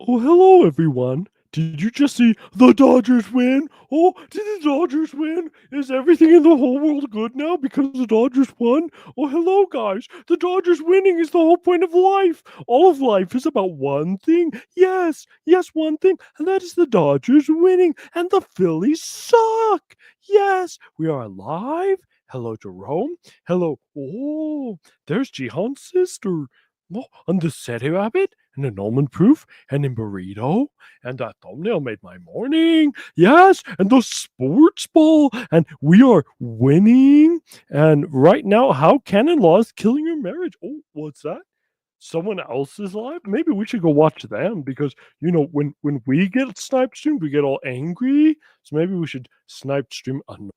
Oh, hello, everyone. Did you just see the Dodgers win? Oh, did the Dodgers win? Is everything in the whole world good now because the Dodgers won? Oh, hello, guys. The Dodgers winning is the whole point of life. All of life is about one thing. Yes, yes, one thing. And that is the Dodgers winning. And the Phillies suck. Yes, we are alive. Hello, Jerome. Hello. Oh, there's Jihan's sister. Oh, and the City Rabbit and an almond proof and a burrito and that thumbnail made my morning. Yes, and the sports ball, and we are winning. And right now, how canon law is killing your marriage. Oh, what's that? Someone else's live? Maybe we should go watch them because when we get snipe streamed, we get all angry. So maybe we should snipe stream another.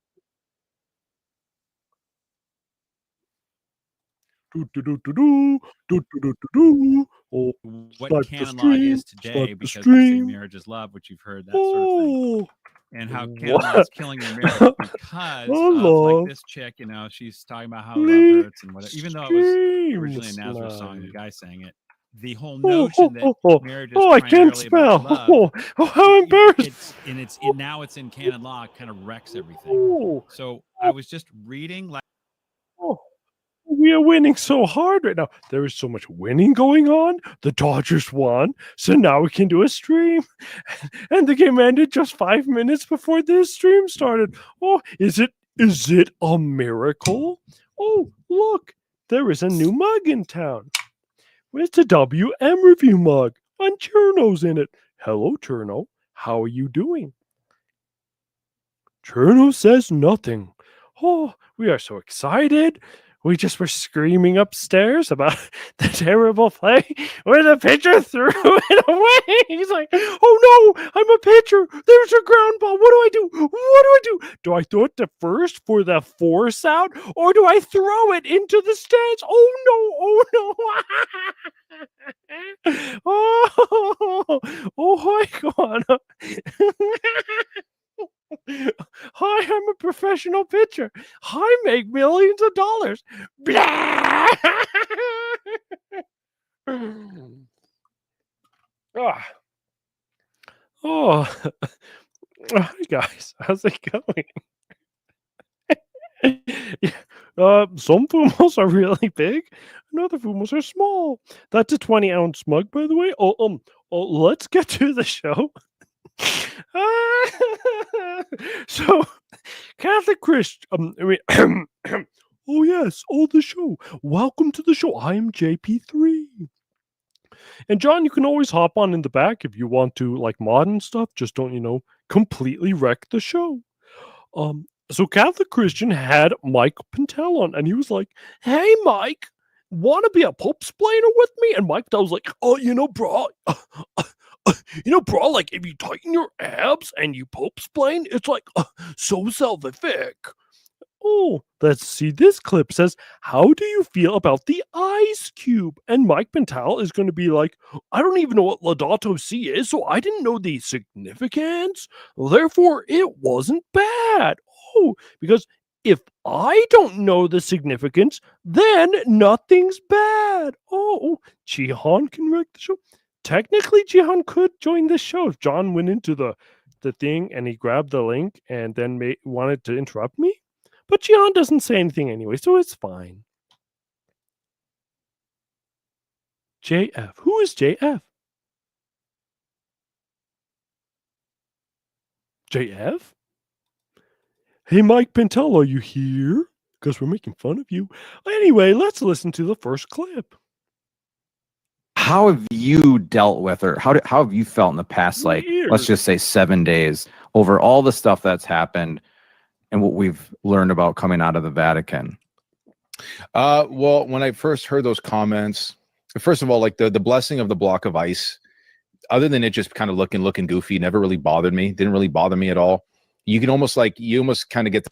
Do do do do do do do do do do. Oh, what snipe the canon law stream, is snipe today the because they say stream. marriage is love, which you've heard, that sort of thing. Oh, And how canon law what? is killing your marriage because of like Love, this chick, she's talking about how love please hurts and whatever. Even though it was stream originally a Nazareth song and a snipe. guy sang it, the whole Oh, notion oh, that oh, oh, marriage is oh, I can't primarily about spell. love, Oh, how embarrassed. now it's in canon law, kind of wrecks everything. Oh, So I oh, was just reading like oh. We are winning so hard right now. There is so much winning going on. The Dodgers won, so now we can do a stream. And the game ended just 5 minutes before this stream started. Oh, is it a miracle? Oh, look, there is a new mug in town. Where's the WM review mug? And Cherno's in it. Hello, Cherno. How are you doing? Cherno says nothing. Oh, we are so excited. We just were screaming upstairs about the terrible play where the pitcher threw it away. He's like, oh no, I'm a pitcher. There's a ground ball. What do I do? What do I do? Do I throw it to first for the force out or do I throw it into the stands? Oh no, oh no. Oh my God. Hi, I'm a professional pitcher. I make millions of dollars. Blah! Ah. Oh, hi guys. How's it going? Yeah, some fumos are really big, and other fumos are small. That's a 20-ounce mug, by the way. Let's get to the show. So, Catholic Christ. Oh yes, the show. Welcome to the show. I am JP3. And John, you can always hop on in the back if you want to, like modern stuff. Just don't, completely wreck the show. So Catholic Christian had Mike Pantile on, and he was like, "Hey, Mike, want to be a Pope splainer with me?" And Mike Pantile was like, "Oh, bro, bro, like if you tighten your abs and you Pope splain, it's like so salvific." Oh, let's see. This clip says, "How do you feel about the ice cube?" And Mike Pantile is going to be like, "I don't even know what Laudato Si is, so I didn't know the significance. Therefore, it wasn't bad." Oh, because if I don't know the significance, then nothing's bad. Oh, Jihan can wreck the show. Technically, Jihan could join the show if John went into the thing and he grabbed the link and then wanted to interrupt me. But Jihan doesn't say anything anyway, so it's fine. JF. Who is JF? JF? Hey, Mike Pantile, are you here? Because we're making fun of you. Anyway, let's listen to the first clip. How have you dealt with, or how have you felt in the past, like, let's just say 7 days, over all the stuff that's happened and what we've learned about coming out of the Vatican? Well, when I first heard those comments, first of all, like the blessing of the block of ice, other than it just kind of looking goofy, never really bothered me. Didn't really bother me at all. You can almost kind of get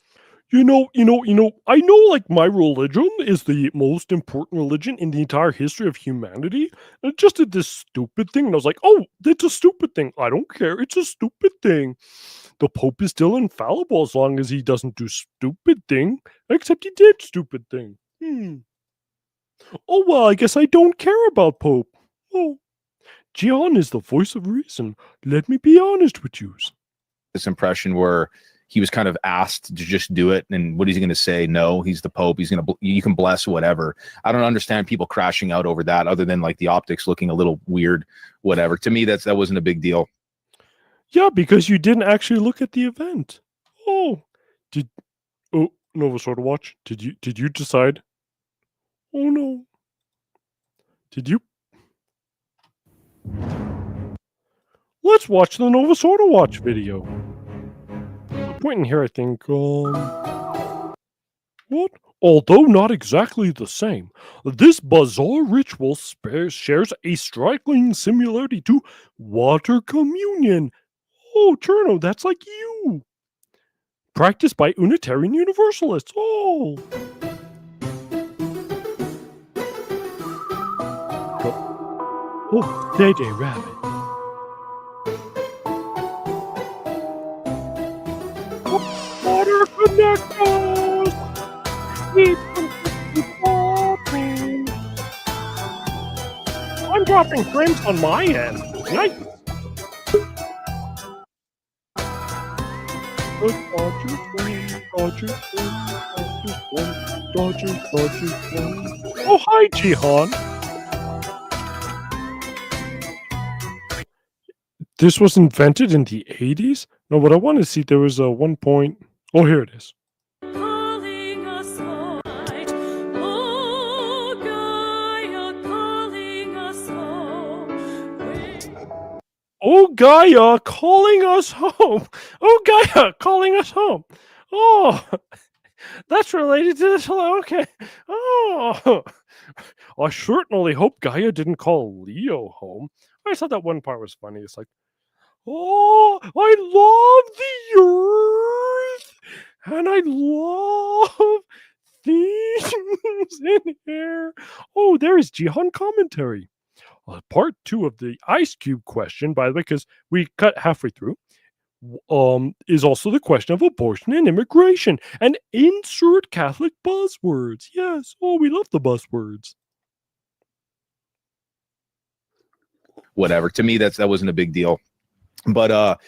I know like my religion is the most important religion in the entire history of humanity. And it just did this stupid thing. And I was like, oh, it's a stupid thing. I don't care. It's a stupid thing. The Pope is still infallible as long as he doesn't do stupid thing. Except he did stupid thing. Oh, well, I guess I don't care about Pope. Oh, Jihan is the voice of reason. Let me be honest with you. This impression where he was kind of asked to just do it, and what is he going to say? No, he's the Pope. He's going to, you can bless whatever. I don't understand people crashing out over that, other than like the optics looking a little weird, whatever. To me, that wasn't a big deal. Yeah, because you didn't actually look at the event. Oh, Nova Sword Watch? Did you decide? Oh no. Did you? Let's watch the Nova Sword Watch video. The point in here, I think, what? Although not exactly the same, this bizarre ritual shares a striking similarity to water communion. Oh, Cherno, that's like you. Practiced by Unitarian Universalists. Oh. Oh, Day Rabbit. Water connect us. I'm dropping frames on my end. Nice. Oh, hi, Jihan. This was invented in the 80s? No, what I want to see, there was a 1 point. Oh, here it is. Calling us home. Oh, Gaia, calling us home. Oh, Gaia, calling us home. Oh, Gaia, calling us home. Oh, that's related to this. Okay. Oh, I certainly hope Gaia didn't call Leo home. I just thought that one part was funny. It's like, oh, I love the earth, and I love things in here. Oh, there is Jihan commentary. Part 2 of the Ice Cube question, by the way, because we cut halfway through, is also the question of abortion and immigration. And insert Catholic buzzwords. Yes. Oh, we love the buzzwords. Whatever. To me, that wasn't a big deal. But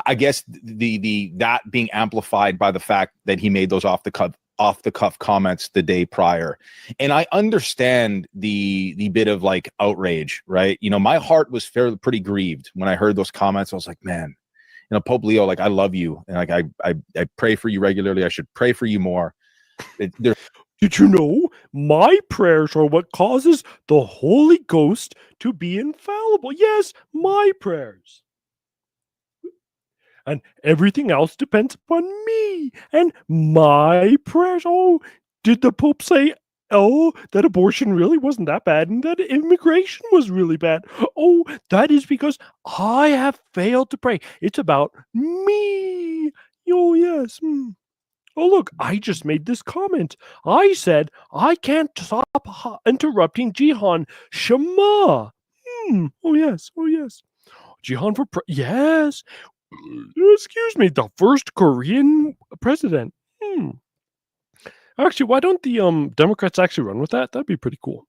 I guess the that being amplified by the fact that he made those off the cuff comments the day prior. And I understand the bit of like outrage, right? You know, my heart was pretty grieved when I heard those comments. I was like, man, you know, Pope Leo, like, I love you, and like I pray for you regularly. I should pray for you more. Did you know my prayers are what causes the Holy Ghost to be infallible? Yes, my prayers. And everything else depends upon me and my prayers. Oh, did the Pope say, oh, that abortion really wasn't that bad and that immigration was really bad? Oh, that is because I have failed to pray. It's about me. Oh, yes. Oh, look, I just made this comment. I said, I can't stop interrupting Jihan. Shema. Oh, yes. Oh, yes. Jihan for yes. Excuse me, the first Korean president. Actually, why don't the Democrats actually run with that? That'd be pretty cool.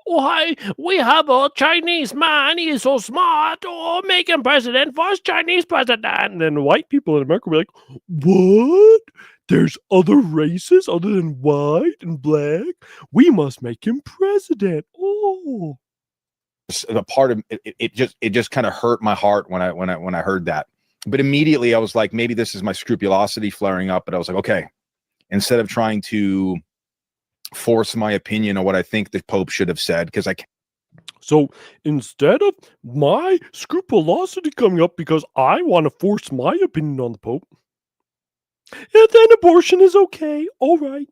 Why, we have a Chinese man. He is so smart. Oh, make him president. First Chinese president. And then white people in America will be like, what? There's other races other than white and black? We must make him president. Oh. A part of it just kind of hurt my heart when I heard that. But immediately I was like, maybe this is my scrupulosity flaring up. But I was like, okay, instead of trying to force my opinion on what I think the Pope should have said, because I can't. So instead of my scrupulosity coming up because I want to force my opinion on the Pope, and then abortion is okay. All right.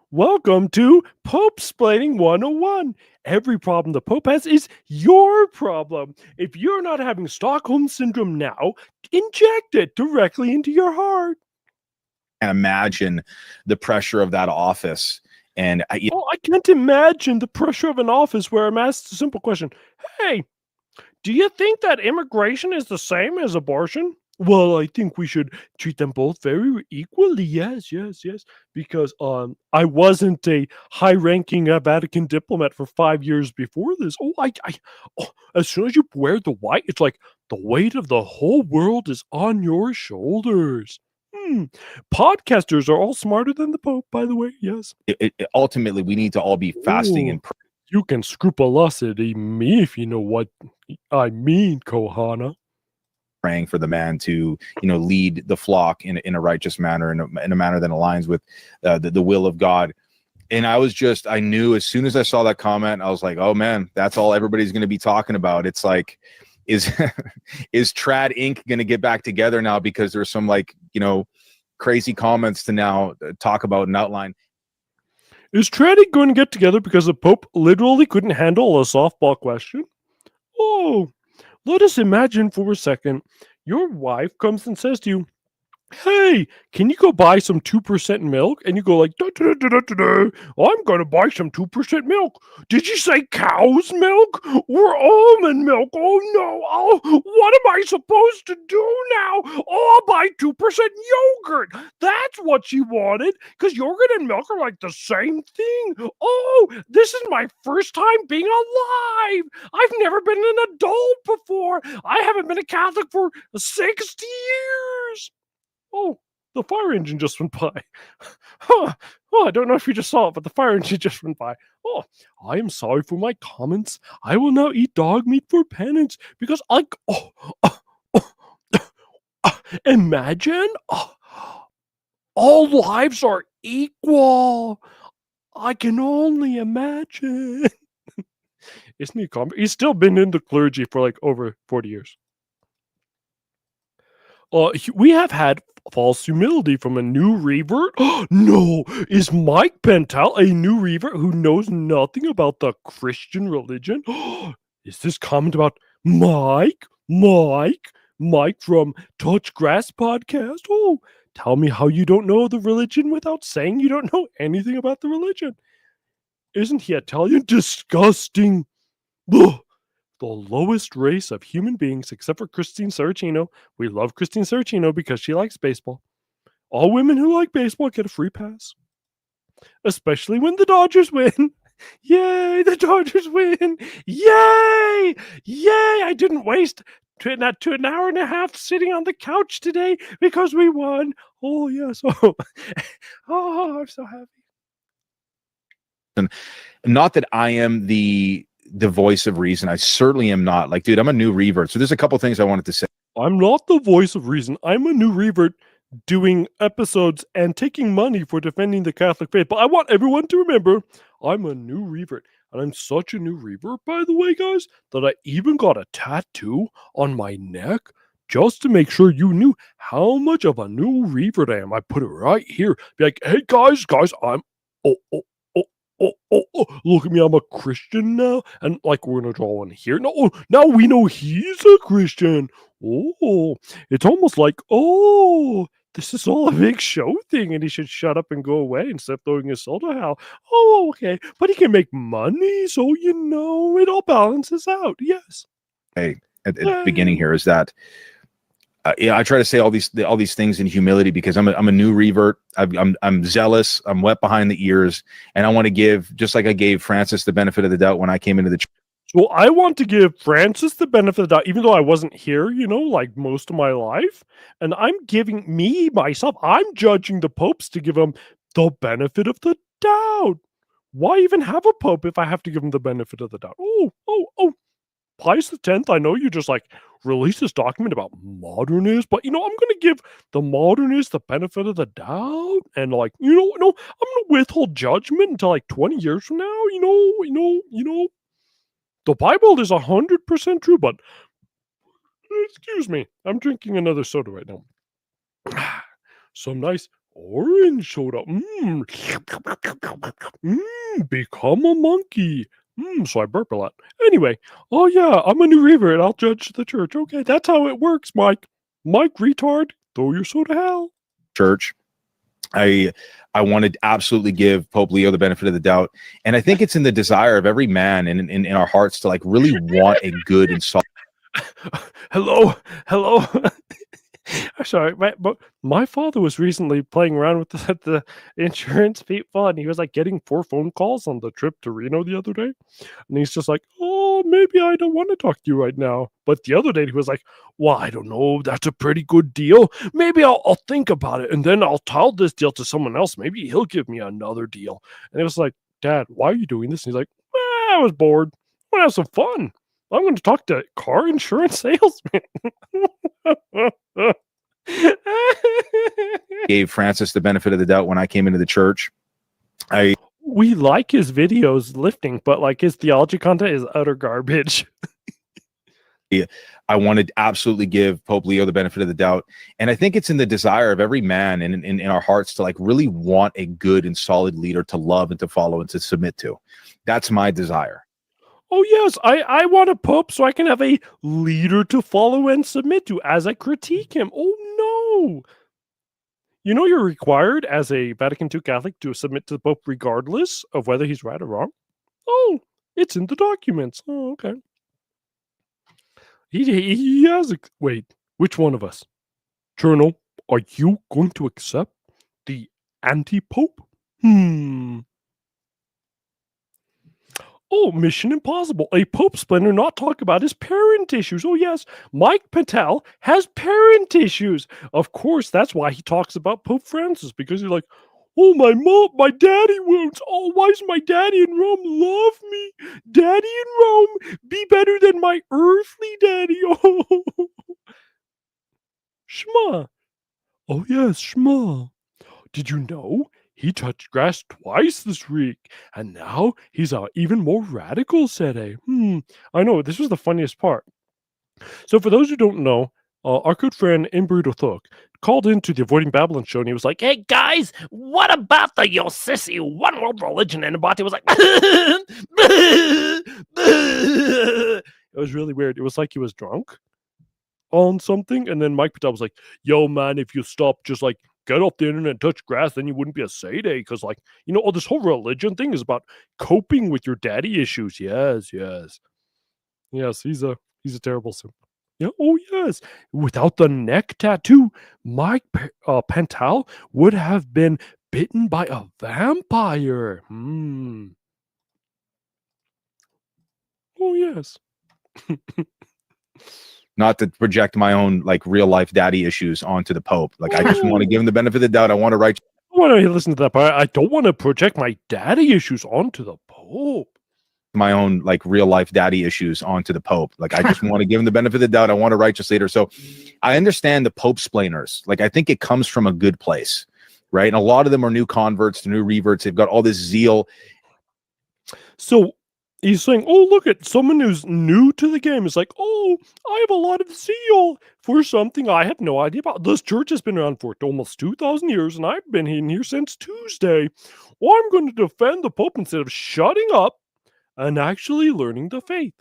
Welcome to Pope Splaining 101. Every problem the Pope has is your problem. If you're not having Stockholm Syndrome now, inject it directly into your heart. And imagine the pressure of that office. And I can't imagine the pressure of an office where I'm asked a simple question. Hey, do you think that immigration is the same as abortion? Well, I think we should treat them both very equally. Yes, yes, yes. Because I wasn't a high-ranking Vatican diplomat for 5 years before this. Oh, as soon as you wear the white, it's like the weight of the whole world is on your shoulders. Hmm. Podcasters are all smarter than the Pope, by the way. Yes. Ultimately, we need to all be fasting Oh, and you can scrupulosity me if you know what I mean, Kohana. praying for the man to, lead the flock in a righteous manner, in a manner that aligns with the will of God. And I knew as soon as I saw that comment, I was like, oh man, that's all everybody's going to be talking about. It's like, is is Trad Inc. going to get back together now because there's some crazy comments to now talk about and outline. Is Trad Inc. going to get together because the Pope literally couldn't handle a softball question? Oh, let us imagine for a second your wife comes and says to you, hey, can you go buy some 2% milk? And you go like, da, da, da, da, da, da. I'm going to buy some 2% milk. Did you say cow's milk or almond milk? Oh no. Oh, what am I supposed to do now? Oh, I'll buy 2% yogurt. That's what she wanted because yogurt and milk are like the same thing. Oh, this is my first time being alive. I've never been an adult before. I haven't been a Catholic for 60 years. Oh, the fire engine just went by. Huh. Oh, I don't know if you just saw it, but the fire engine just went by. Oh, I am sorry for my comments. I will now eat dog meat for penance because imagine all lives are equal. I can only imagine. Isn't he comic? He's still been in the clergy for like over 40 years. We have had false humility from a new revert. No, is Mike Pantile a new revert who knows nothing about the Christian religion? Is this comment about Mike from Touch Grass podcast? Oh, tell me how you don't know the religion without saying you don't know anything about the religion. Isn't he Italian? Disgusting. Ugh. The lowest race of human beings, except for Christine Saracino. We love Christine Saracino because she likes baseball. All women who like baseball get a free pass, especially when the Dodgers win. Yay, the Dodgers win. Yay, yay. I didn't waste an hour and a half sitting on the couch today because we won. Oh, yes. Oh, I'm so happy. And not that I am the voice of reason. I certainly am not. Like, dude, I'm a new revert. So there's a couple things I wanted to say. I'm not the voice of reason. I'm a new revert doing episodes and taking money for defending the Catholic faith. But I want everyone to remember I'm a new revert. And I'm such a new revert, by the way, guys, that I even got a tattoo on my neck just to make sure you knew how much of a new revert I am. I put it right here. Be like, hey, guys, I'm... look at me, I'm a Christian now. And like, we're gonna draw one here. No, now we know he's a Christian. Oh, it's almost like, oh, this is all a big show thing and he should shut up and go away instead of throwing his soul to hell. Oh, okay. But he can make money, so it all balances out. Yes. Hey, at the beginning here is that I try to say all these things in humility because I'm a new revert. I'm zealous. I'm wet behind the ears, and I want to give, just like I gave Francis the benefit of the doubt when I came into the church. So I want to give Francis the benefit of the doubt, even though I wasn't here, like most of my life. And I'm giving myself, I'm judging the popes to give him the benefit of the doubt. Why even have a pope if I have to give him the benefit of the doubt? Oh. Pius X, I know you just like released this document about modernists, but I'm going to give the modernists the benefit of the doubt, and like I'm going to withhold judgment until like 20 years from now. The Bible is 100% true, but excuse me, I'm drinking another soda right now. Some nice orange soda. Become a monkey. So I burp a lot. Anyway, oh yeah, I'm a new revert. I'll judge the church. Okay, that's how it works, Mike. Mike, retard, throw your soul to hell. Church. I want to absolutely give Pope Leo the benefit of the doubt. And I think it's in the desire of every man in our hearts to like really want a good and solid. Hello. Sorry, but my father was recently playing around with the insurance people, and he was like getting 4 phone calls on the trip to Reno the other day. And he's just like, "Oh, maybe I don't want to talk to you right now." But the other day he was like, "Well, I don't know. That's a pretty good deal. Maybe I'll think about it, and then I'll tell this deal to someone else. Maybe he'll give me another deal." And it was like, "Dad, why are you doing this?" And he's like, "I was bored. I want to have some fun. I'm going to talk to car insurance salesman." Gave Francis the benefit of the doubt when I came into the church. We like his videos lifting, but like his theology content is utter garbage. I wanted to absolutely give Pope Leo the benefit of the doubt. And I think it's in the desire of every man in our hearts to like really want a good and solid leader to love and to follow and to submit to. That's my desire. Oh yes, I want a pope so I can have a leader to follow and submit to as I critique him. Oh no. You know you're required as a Vatican II Catholic to submit to the Pope regardless of whether he's right or wrong? Oh, it's in the documents. Oh, okay. He has a... Wait, which one of us? Journal, are you going to accept the anti-Pope? Oh, Mission Impossible. A Pope splinter not talk about his parent issues. Oh, yes. Mike Pantile has parent issues. Of course, that's why he talks about Pope Francis, because he's like, oh, my mom, my daddy wounds. Oh, why does my daddy in Rome love me? Daddy in Rome, be better than my earthly daddy. Oh, Shema. Oh, yes, Shema. Did you know he touched grass twice this week, and now he's even more radical, said A. I know, this was the funniest part. So for those who don't know, our good friend Imbrido Thok called into the Avoiding Babylon show, and he was like, "Hey guys, what about the Yosisi one world religion?" And Abate was like, it was really weird. It was like he was drunk on something, and then Mike Patel was like, "Yo man, if you stop just like get off the internet and touch grass, then you wouldn't be a Sede, because like, you know, all this whole religion thing is about coping with your daddy issues." Yes, he's a terrible simp. Yeah, oh yes. Without the neck tattoo, Mike Pantile would have been bitten by a vampire. Oh yes. Not to project my own like real life daddy issues onto the Pope. Like I just want to give him the benefit of the doubt. I want to write. I want to listen to that part. I don't want to project my daddy issues onto the Pope. My own like real life daddy issues onto the Pope. Like I just want to give him the benefit of the doubt. I want a righteous leader. So I understand the Pope splainers. Like I think it comes from a good place, right? And a lot of them are new converts to new reverts. They've got all this zeal. So he's saying, oh, look at someone who's new to the game. It's like, oh, I have a lot of zeal for something I had no idea about. This church has been around for almost 2,000 years, and I've been in here since Tuesday. Well, I'm going to defend the Pope instead of shutting up and actually learning the faith.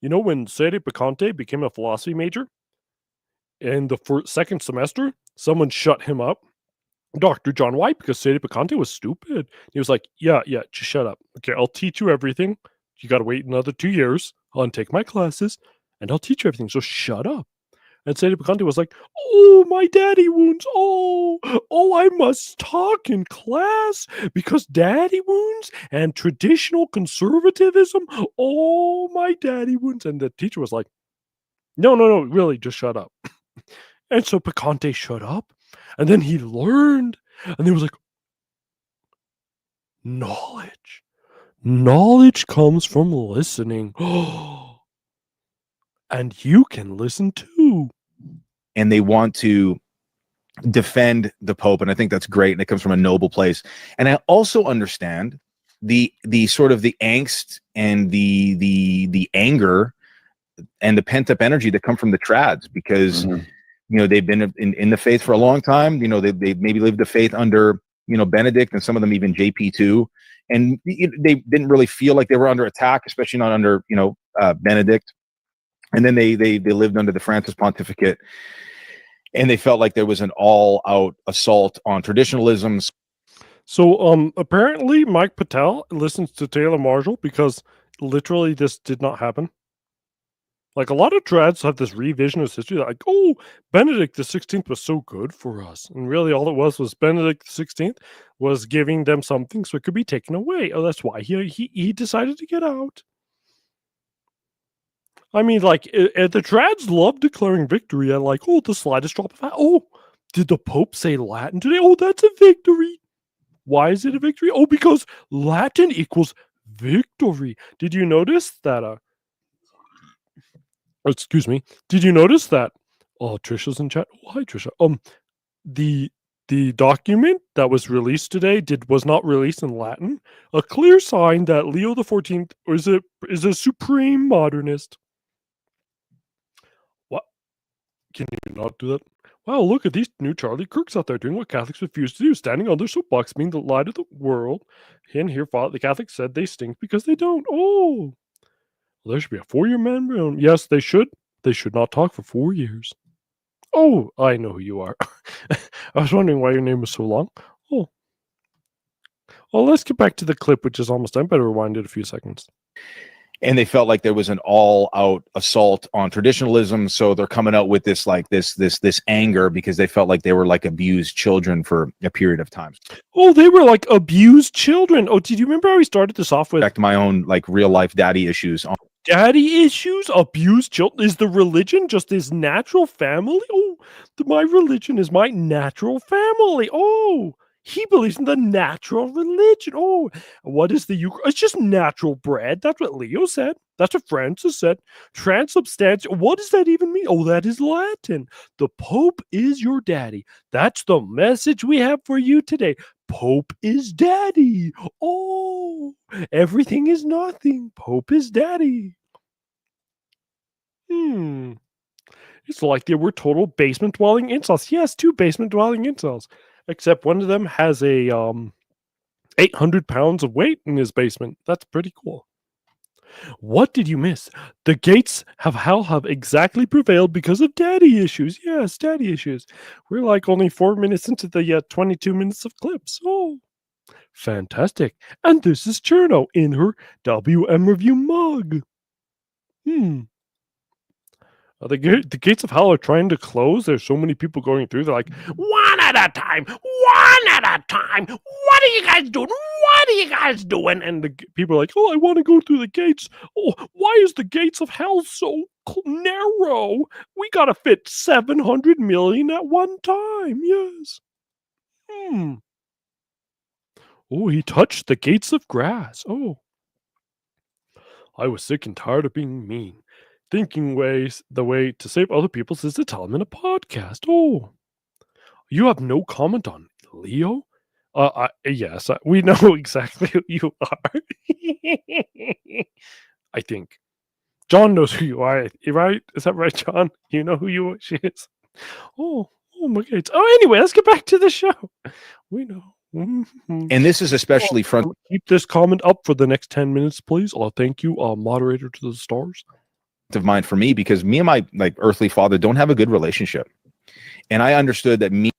You know, when Sede Picante became a philosophy major in the second semester, someone shut him up, Dr. John White, because Sede Picante was stupid. He was like, yeah, just shut up. Okay, I'll teach you everything. You got to wait another 2 years. I'll take my classes, and I'll teach you everything. So shut up. And Sede Picante was like, oh, my daddy wounds. Oh, I must talk in class because daddy wounds and traditional conservatism. Oh, my daddy wounds. And the teacher was like, no, really, just shut up. And so Picante shut up. And then he learned. And he was like, knowledge. Knowledge comes from listening. And you can listen too. And they want to defend the Pope, and I think that's great, and it comes from a noble place. And I also understand the sort of the angst and the anger and the pent up energy that come from the trads, because you know they've been in the faith for a long time. You know they maybe lived the faith under Benedict, and some of them even JP2, and they didn't really feel like they were under attack, especially not under Benedict. And then they lived under the Francis pontificate. And they felt like there was an all-out assault on traditionalisms. So apparently Mike Patel listens to Taylor Marshall, because literally this did not happen. Like a lot of trads have this revisionist history that like, oh, Benedict the 16th was so good for us. And really all it was Benedict the 16th was giving them something so it could be taken away. Oh, that's why he decided to get out. I mean, like, the trads love declaring victory and like, oh, the slightest drop of oh, did the Pope say Latin today? Oh, that's a victory. Why is it a victory? Oh, because Latin equals victory. Did you notice that? Excuse me. Did you notice that? Oh, Trisha's in chat. Oh, hi, Trisha. The document that was released today was not released in Latin. A clear sign that Leo the 14th is a supreme modernist. What? Can you not do that? Wow, look at these new Charlie Kirks out there doing what Catholics refuse to do, standing on their soapbox, being the light of the world. And here, the Catholics said they stink because they don't. Oh, well, there should be a 4-year memorandum. Yes, they should. They should not talk for 4 years. Oh, I know who you are. I was wondering why your name was so long. Oh. Well, let's get back to the clip, which is almost done. Better rewind it a few seconds. And they felt like there was an all-out assault on traditionalism, so they're coming out with this anger because they felt like they were like abused children for a period of time. Oh, they were like abused children. Oh, did you remember how we started this off with? Back to my own like real life daddy issues. Daddy issues, abused children. Is the religion just his natural family? Oh, my religion is my natural family. Oh, he believes in the natural religion. Oh, what is the Eucharist? It's just natural bread. That's what Leo said. That's what Francis said. Transubstantial. What does that even mean? Oh, that is Latin. The Pope is your daddy. That's the message we have for you today. Pope is daddy. Oh, everything is nothing. Pope is daddy. It's like they were total basement dwelling incels. Yes, 2 basement dwelling incels. Except one of them has a 800 pounds of weight in his basement. That's pretty cool. What did you miss? The gates of hell have exactly prevailed because of daddy issues. Yes, daddy issues. We're like only 4 minutes into the 22 minutes of clips. Oh, fantastic. And this is Cherno in her WM Review mug. The gates of hell are trying to close. There's so many people going through. They're like, one at a time, one at a time. What are you guys doing? What are you guys doing? And the people are like, oh, I want to go through the gates. Oh, why is the gates of hell so narrow? We got to fit 700 million at one time. Yes. Oh, he touched the gates of grass. Oh. I was sick and tired of being mean. Thinking the way to save other people is to tell them in a podcast. Oh, you have no comment on Leo? Yes, we know exactly who you are. I think John knows who you are, right? Is that right, John? You know who she is. Oh my God. Oh, anyway, let's get back to the show. We know. And this is especially from. Keep this comment up for the next 10 minutes, please. Thank you, moderator to the stars. Of mine for me, because me and my like earthly father don't have a good relationship, and I understood that me.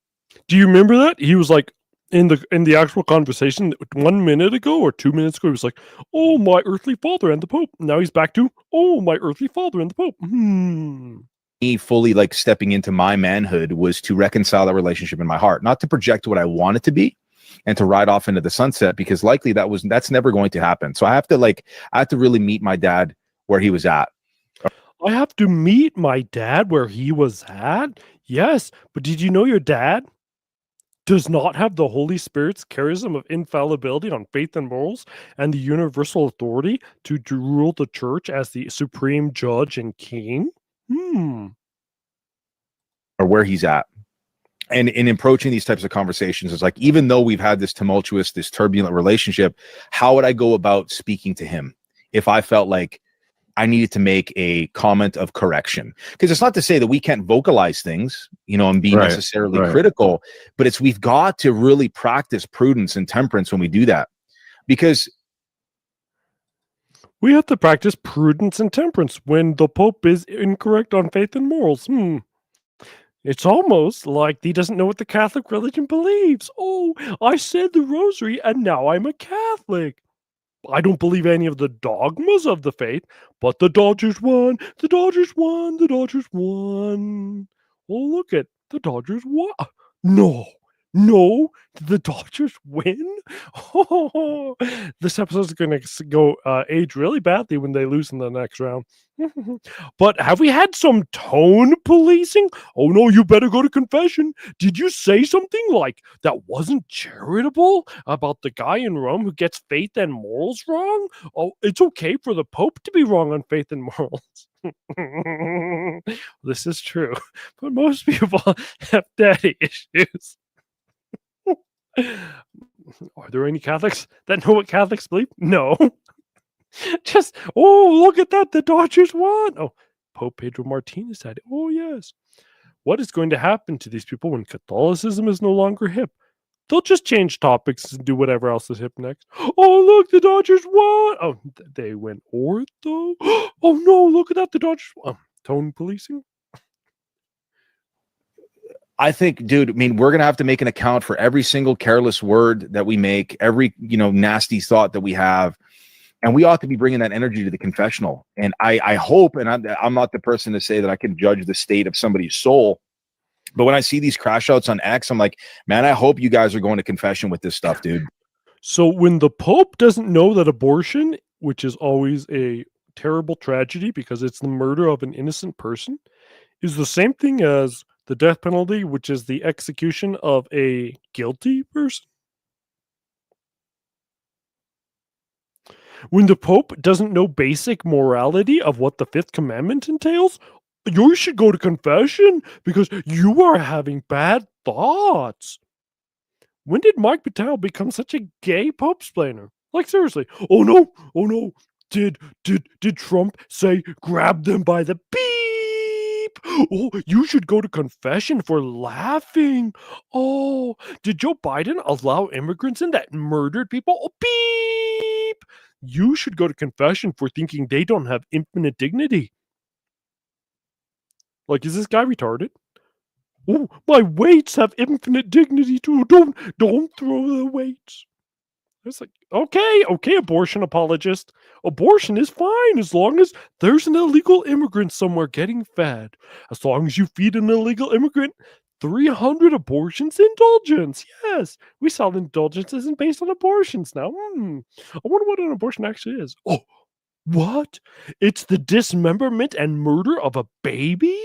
Do you remember that he was like in the actual conversation 1 minute ago or 2 minutes ago? He was like, "Oh, my earthly father and the Pope." Now he's back to, "Oh, my earthly father and the Pope." Me fully like stepping into my manhood was to reconcile that relationship in my heart, not to project what I want it to be, and to ride off into the sunset, because likely that's never going to happen. So I have to really meet my dad where he was at. I have to meet my dad where he was at? Yes, but did you know your dad does not have the Holy Spirit's charism of infallibility on faith and morals and the universal authority to rule the church as the supreme judge and king? Or where he's at. And in approaching these types of conversations, it's like, even though we've had this tumultuous, this turbulent relationship, how would I go about speaking to him if I felt like I needed to make a comment of correction? Because it's not to say that we can't vocalize things, and be necessarily critical, but we've got to really practice prudence and temperance when we do that, because we have to practice prudence and temperance when the Pope is incorrect on faith and morals. It's almost like he doesn't know what the Catholic religion believes. Oh, I said the rosary and now I'm a Catholic. I don't believe any of the dogmas of the faith, but the Dodgers won. The Dodgers won. The Dodgers won. Oh, look at the Dodgers won. No, no, did the Dodgers win? Oh, this episode is going to go age really badly when they lose in the next round. But have we had some tone policing? Oh no, you better go to confession. Did you say something like that wasn't charitable about the guy in Rome who gets faith and morals wrong? Oh, it's okay for the Pope to be wrong on faith and morals. This is true, but most people have daddy issues. Are there any Catholics that know what Catholics believe? No. Just, oh, look at that. The Dodgers won. Oh, Pope Pedro Martinez had it. Oh, yes. What is going to happen to these people when Catholicism is no longer hip? They'll just change topics and do whatever else is hip next. Oh, look, the Dodgers won. Oh, they went ortho. Oh, no, look at that. The Dodgers won. Tone policing. I think, dude, I mean, we're going to have to make an account for every single careless word that we make, every, nasty thought that we have. And we ought to be bringing that energy to the confessional. And I hope, and I'm not the person to say that I can judge the state of somebody's soul, but when I see these crash outs on X, I'm like, man, I hope you guys are going to confession with this stuff, dude. So when the Pope doesn't know that abortion, which is always a terrible tragedy because it's the murder of an innocent person, is the same thing as the death penalty, which is the execution of a guilty person. When the Pope doesn't know basic morality of what the fifth commandment entails, you should go to confession because you are having bad thoughts. When did Mike Pantile become such a gay Pope splainer? Like, seriously. Oh no. Did Trump say grab them by the beep? Oh, you should go to confession for laughing. Oh, did Joe Biden allow immigrants in that murdered people? Oh, beep. You should go to confession for thinking they don't have infinite dignity. Like, is this guy retarded? Oh, my weights have infinite dignity too. Don't throw the weights. It's like, okay, abortion apologist. Abortion is fine as long as there's an illegal immigrant somewhere getting fed. As long as you feed an illegal immigrant 300 abortions indulgence. Yes, we sell indulgences based on abortions now. I wonder what an abortion actually is. Oh, what? It's the dismemberment and murder of a baby?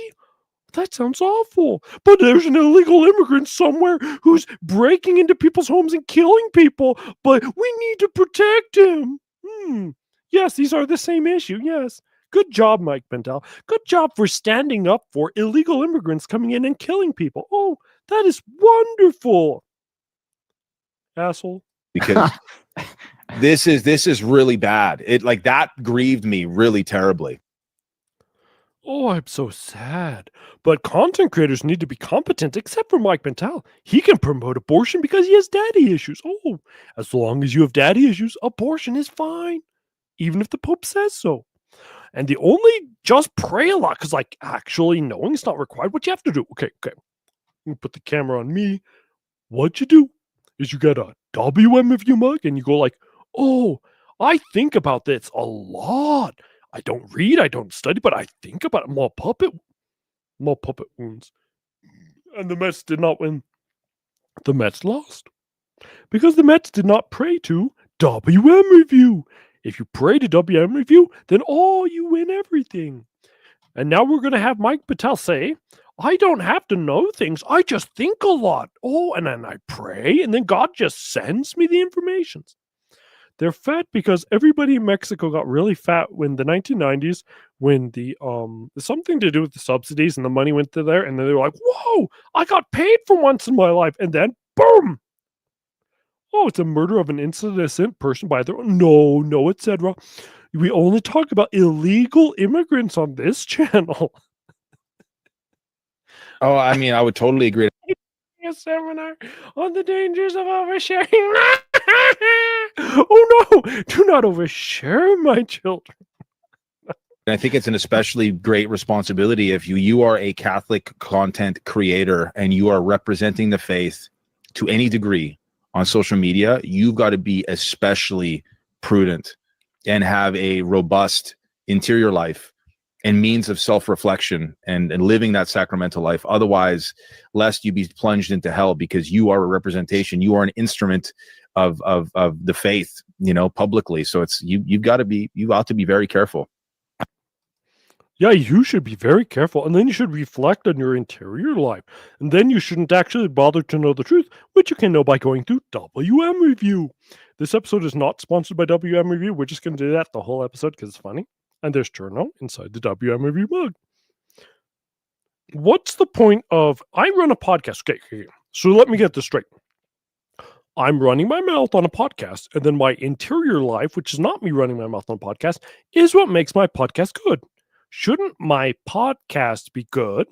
That sounds awful. But there's an illegal immigrant somewhere who's breaking into people's homes and killing people, but we need to protect him. Yes, these are the same issue. Yes. Good job, Mike Pantile. Good job for standing up for illegal immigrants coming in and killing people. Oh, that is wonderful. Asshole. Because this is really bad. It like that grieved me really terribly. Oh, I'm so sad. But content creators need to be competent, except for Mike Pantile. He can promote abortion because he has daddy issues. Oh, as long as you have daddy issues, abortion is fine, even if the Pope says so. And the only just pray a lot, because like actually knowing it's not required. What you have to do, okay. You put the camera on me. What you do is you get a WMFU mug and you go like, oh, I think about this a lot. I don't read, I don't study, but I think about it. More puppet wounds. And the Mets did not win. The Mets lost. Because the Mets did not pray to WM Review. If you pray to WM Review, then you win everything. And now we're going to have Mike Pantile say, I don't have to know things. I just think a lot. Oh, and then I pray, and then God just sends me the information. They're fat because everybody in Mexico got really fat when the 1990s, when the something to do with the subsidies and the money went to there, and then they were like, whoa, I got paid for once in my life. And then boom. Oh, it's a murder of an innocent person by their own. No, etc. We only talk about illegal immigrants on this channel. Oh, I mean, I would totally agree. A seminar on the dangers of oversharing. Oh no, do not overshare, my children. And I think it's an especially great responsibility if you are a Catholic content creator and you are representing the faith to any degree on social media. You've got to be especially prudent and have a robust interior life and means of self-reflection and living that sacramental life. Otherwise, lest you be plunged into hell, because you are a representation, you are an instrument of the faith, publicly. So it's you ought to be very careful. Yeah, you should be very careful, and then you should reflect on your interior life, and then you shouldn't actually bother to know the truth, which you can know by going to WM Review. This episode is not sponsored by WM Review. We're just going to do that the whole episode because it's funny, and there's Cherno inside the WM Review mug. What's the point of... I run a podcast. Okay, so let me get this straight. I'm running my mouth on a podcast, and then my interior life, which is not me running my mouth on a podcast, is what makes my podcast good. Shouldn't my podcast be good?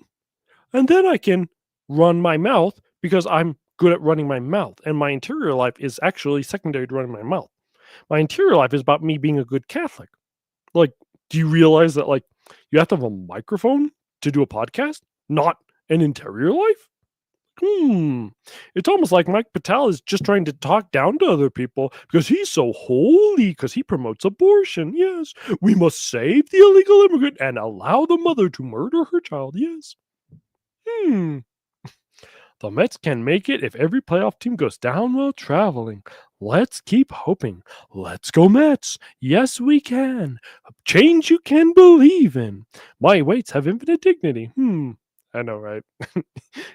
And then I can run my mouth because I'm good at running my mouth. And my interior life is actually secondary to running my mouth. My interior life is about me being a good Catholic. Like, do you realize that, like, you have to have a microphone to do a podcast, not an interior life? It's almost like Mike Pantile is just trying to talk down to other people because he's so holy, because he promotes abortion. Yes, we must save the illegal immigrant and allow the mother to murder her child. Yes. The Mets can make it if every playoff team goes down while traveling. Let's keep hoping. Let's go Mets. Yes, we can. A change you can believe in. My weights have infinite dignity. I know, right?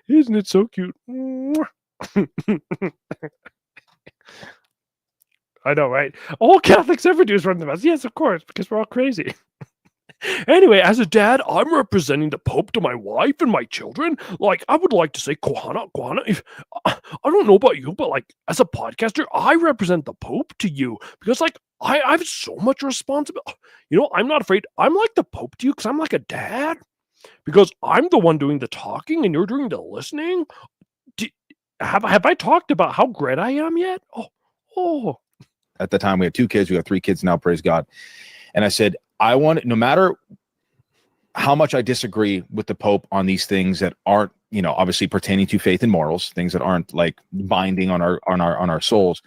Isn't it so cute? I know, right? All Catholics ever do is run the Mass. Yes, of course, because we're all crazy. Anyway, as a dad, I'm representing the Pope to my wife and my children. Like, I would like to say, Kohana. I don't know about you, but like, as a podcaster, I represent the Pope to you because, like, I have so much responsibility. I'm not afraid. I'm like the Pope to you because I'm like a dad. Because I'm the one doing the talking and you're doing the listening. Have I talked about how great I am yet? Oh. At the time, we had 2 kids. We got 3 kids now, praise God. And I said, I want, no matter how much I disagree with the Pope on these things that aren't, obviously pertaining to faith and morals, things that aren't like binding on our souls.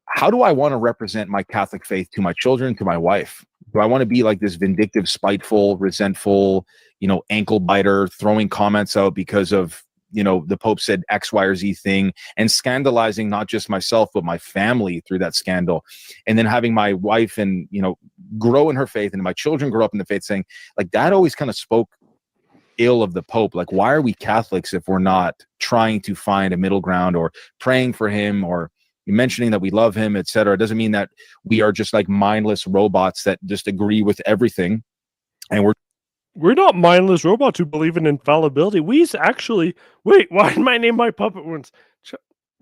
How do I want to represent my Catholic faith to my children, to my wife? Do I want to be like this vindictive, spiteful, resentful, ankle biter, throwing comments out because of, the Pope said X, Y, or Z thing and scandalizing not just myself, but my family through that scandal. And then having my wife and, grow in her faith and my children grow up in the faith saying, like, that always kind of spoke ill of the Pope. Like, why are we Catholics if we're not trying to find a middle ground or praying for him or mentioning that we love him, etc.? It doesn't mean that we are just like mindless robots that just agree with everything. And we're not mindless robots who believe in infallibility. We actually... Wait, why did I name my puppet once?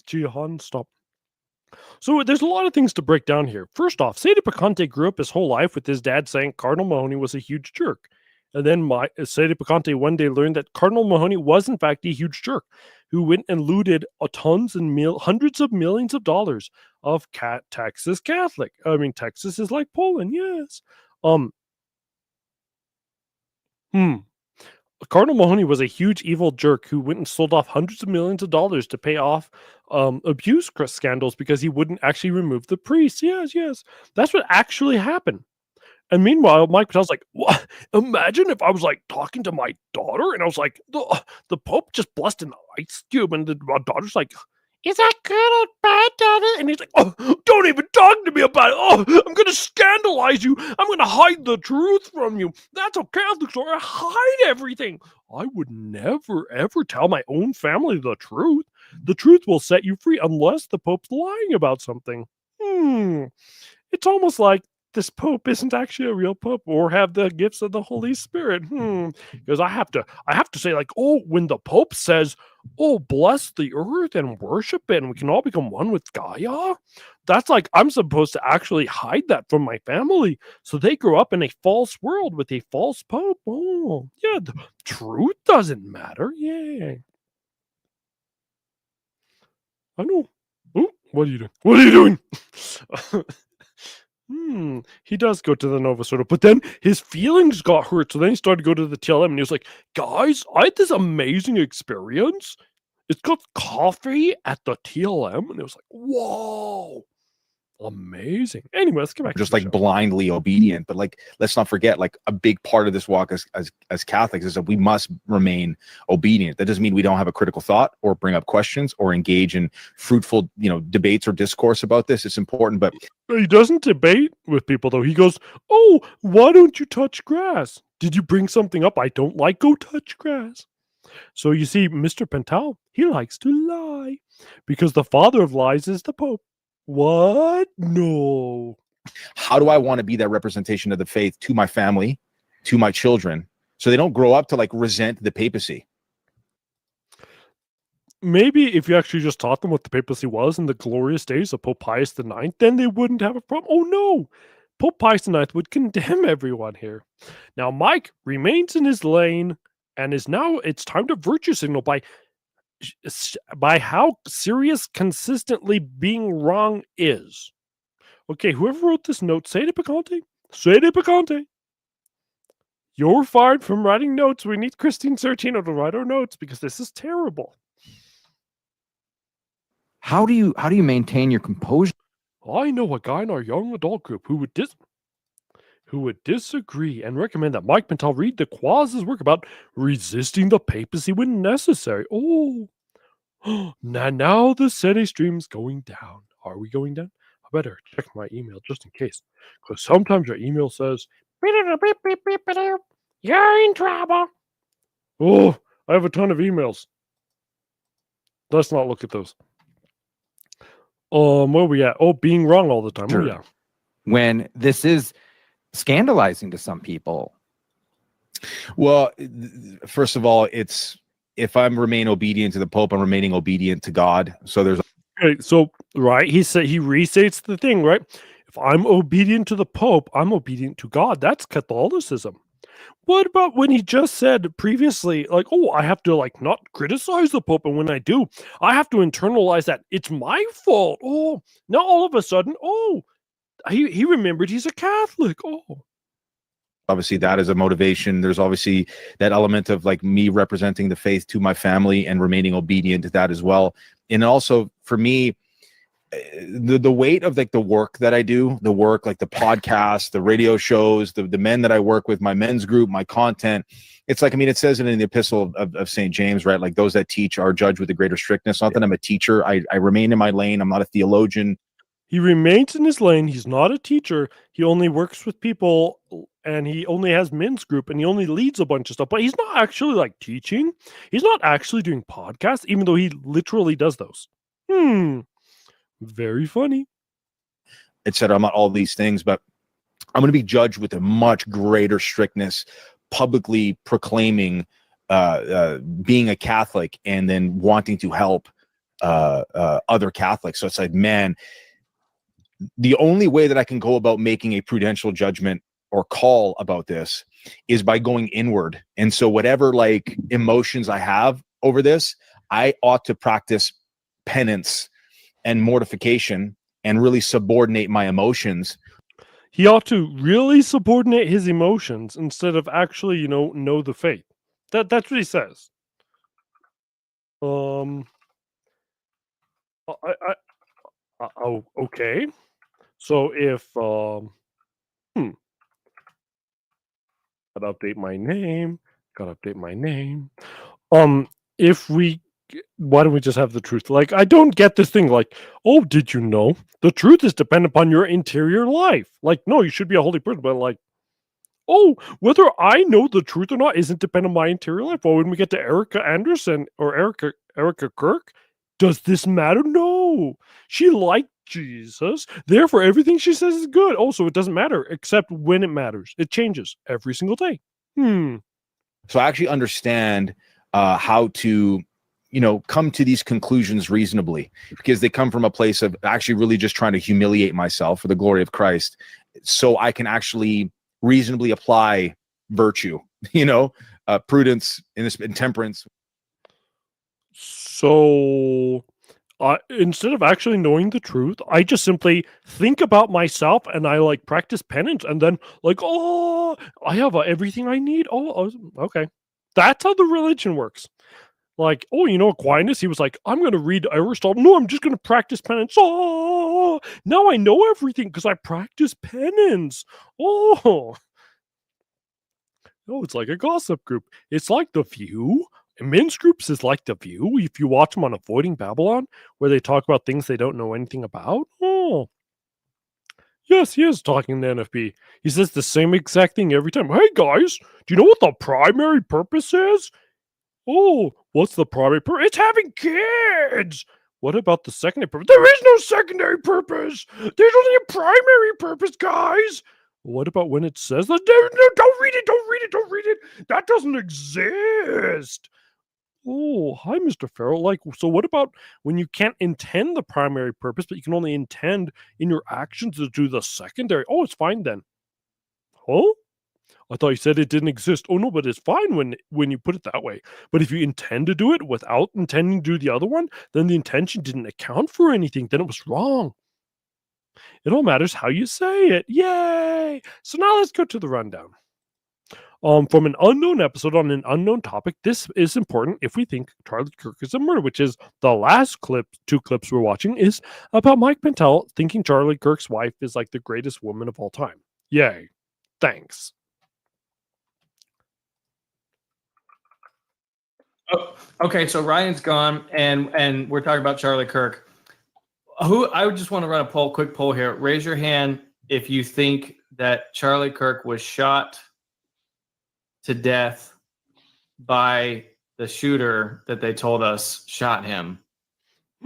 Jihan, stop. So there's a lot of things to break down here. First off, Sede Picante grew up his whole life with his dad saying Cardinal Mahoney was a huge jerk. And then Sede Picante one day learned that Cardinal Mahoney was in fact a huge jerk who went and looted tons and hundreds of millions of dollars of Texas Catholic. I mean, Texas is like Poland, yes. Cardinal Mahoney was a huge evil jerk who went and sold off hundreds of millions of dollars to pay off abuse scandals because he wouldn't actually remove the priests. Yes. That's what actually happened. And meanwhile, Mike Patel's like, what? Imagine if I was like talking to my daughter and I was like, the Pope just blessed an ice cube. And my daughter's like, is that good or bad, Daddy? And he's like, oh, don't even talk to me about it. Oh, I'm going to scandalize you. I'm going to hide the truth from you. That's how Catholics are. I hide everything. I would never, ever tell my own family the truth. The truth will set you free unless the Pope's lying about something. It's almost like this Pope isn't actually a real Pope or have the gifts of the Holy Spirit. Because I have to say, like, when the Pope says, bless the earth and worship it and we can all become one with Gaia, that's like, I'm supposed to actually hide that from my family so they grow up in a false world with a false Pope. The truth doesn't matter. Yeah. I know. What are you doing? He does go to the Nova Soda, but then his feelings got hurt. So then he started to go to the TLM and he was like, guys, I had this amazing experience. It's called coffee at the TLM. And it was like, whoa, Amazing. Anyway, let's get back just to the like show. blindly obedient. But like, let's not forget, like a big part of this walk as Catholics is that we must remain obedient. That doesn't mean we don't have a critical thought or bring up questions or engage in fruitful, debates or discourse about this. It's important, but He doesn't debate with people, though. He goes, "Oh, why don't you touch grass? Did you bring something up I don't like? Go touch grass." So you see, Mr. Pantile, he likes to lie because the father of lies is the Pope. What? No. how do I want to be that representation of the faith to my family, to my children, so they don't grow up to like resent the papacy? Maybe if you actually just taught them what the papacy was in the glorious days of Pope Pius IX, then they wouldn't have a problem. Oh no! Pope Pius IX would condemn everyone here. Now Mike remains in his lane and it's time to virtue signal by how serious consistently being wrong is. Okay, whoever wrote this note, say de picante. Say de picante. You're fired from writing notes. We need Christine Sertino to write our notes because this is terrible. How do you maintain your composure? I know a guy in our young adult group who would disagree and recommend that Mike Pantile read the Quaz's work about resisting the papacy when necessary. Oh, now the SETI stream's going down. Are we going down? I better check my email just in case, because sometimes your email says, "You're in trouble." Oh, I have a ton of emails. Let's not look at those. Where are we at? Oh, being wrong all the time. Sure. Oh, yeah. When this is scandalizing to some people? Well, first of all, it's if I'm remain obedient to the Pope, I'm remaining obedient to God. So there's Okay, so right, he restates the thing, right? If I'm obedient to the Pope, I'm obedient to God. That's Catholicism. What about when he just said previously, like, oh, I have to like not criticize the Pope, and when I do, I have to internalize that it's my fault. Oh, now all of a sudden, oh, he remembered he's a Catholic. Oh, obviously that is a motivation. There's obviously that element of like me representing the faith to my family and remaining obedient to that as well. And also for me, the weight of like the work that I do, the work like the podcast, the radio shows, the men that I work with, my men's group, my content, it's like, I mean, it says it in the epistle of St. James, right? Like those that teach are judged with a greater strictness. Not that I'm a teacher. I remain in my lane. I'm not a theologian. he remains in his lane. He's not a teacher. He only works with people and he only has men's group and he only leads a bunch of stuff, but he's not actually like teaching. He's not actually doing podcasts, even though he literally does those. Very funny. Etc. I'm not all these things, but I'm going to be judged with a much greater strictness, publicly proclaiming being a Catholic and then wanting to help other Catholics. So it's like, man, the only way that I can go about making a prudential judgment or call about this is by going inward. And so whatever like emotions I have over this, I ought to practice penance and mortification and really subordinate my emotions. He ought to really subordinate his emotions instead of actually, know the faith. That's what he says. Okay. So if gotta update my name. If we why don't we just have the truth? Like, I don't get this thing. Like, oh, did you know the truth is dependent upon your interior life? Like, no, you should be a holy person, but like, oh, whether I know the truth or not isn't dependent on my interior life. Well, when we get to Erica Anderson or Erica Kirk, does this matter? No, she liked Jesus, therefore everything she says is good. Also, it doesn't matter except when it matters. It changes every single day. So I actually understand how to come to these conclusions reasonably, because they come from a place of actually really just trying to humiliate myself for the glory of Christ, so I can actually reasonably apply virtue, prudence and temperance. So instead of actually knowing the truth, I just simply think about myself and I like practice penance and then like, oh, I have everything I need. Oh, okay. That's how the religion works. Like, oh, Aquinas, he was like, I'm going to read Aristotle. No, I'm just going to practice penance. Oh, now I know everything because I practice penance. Oh, it's like a gossip group. It's like The View. Men's groups is like The View. If you watch them on Avoiding Babylon, where they talk about things they don't know anything about. Oh, yes, he is talking to NFB. He says the same exact thing every time. Hey, guys, do you know what the primary purpose is? Oh, what's the primary purpose? It's having kids. What about the secondary purpose? There is no secondary purpose. There's only a primary purpose, guys. What about when it says that? No, don't read it. Don't read it. Don't read it. That doesn't exist. Oh, hi, Mr. Farrell. Like, so what about when you can't intend the primary purpose, but you can only intend in your actions to do the secondary? Oh, it's fine then. Huh? I thought you said it didn't exist. Oh no, but it's fine when you put it that way. But if you intend to do it without intending to do the other one, then the intention didn't account for anything. Then it was wrong. It all matters how you say it. Yay! So now let's go to the rundown. From an unknown episode on an unknown topic, this is important if we think Charlie Kirk is a murder, which is the last two clips we're watching is about Mike Pantile thinking Charlie Kirk's wife is like the greatest woman of all time. Yay. Thanks. Oh, okay, so Ryan's gone, and we're talking about Charlie Kirk. I would just want to run a quick poll here. Raise your hand if you think that Charlie Kirk was shot to death by the shooter that they told us shot him.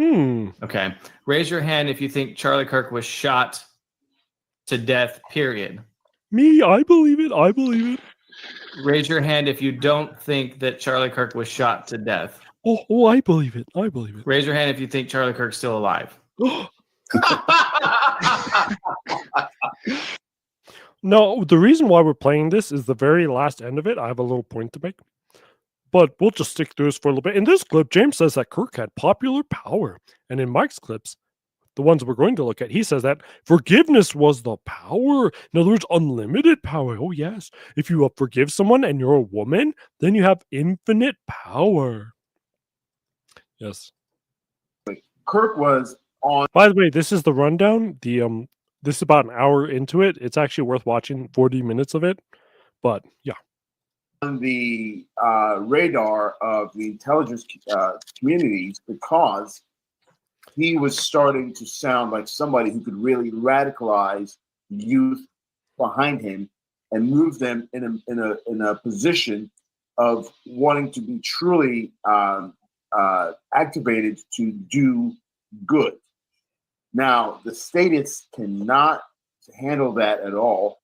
Okay. Raise your hand if you think Charlie Kirk was shot to death, period. Me, I believe it. I believe it. Raise your hand if you don't think that Charlie Kirk was shot to death. Oh, I believe it. I believe it. Raise your hand if you think Charlie Kirk's still alive. No, the reason why we're playing this is the very last end of it. I have a little point to make. But we'll just stick through this for a little bit. In this clip, James says that Kirk had popular power. And in Mike's clips, the ones we're going to look at, he says that forgiveness was the power. In other words, unlimited power. Oh, yes. If you forgive someone and you're a woman, then you have infinite power. Yes. Kirk was on. By the way, this is the rundown. This is about an hour into it. It's actually worth watching 40 minutes of it. But yeah. On the radar of the intelligence communities because he was starting to sound like somebody who could really radicalize youth behind him and move them in a position of wanting to be truly activated to do good. Now, the statists cannot handle that at all.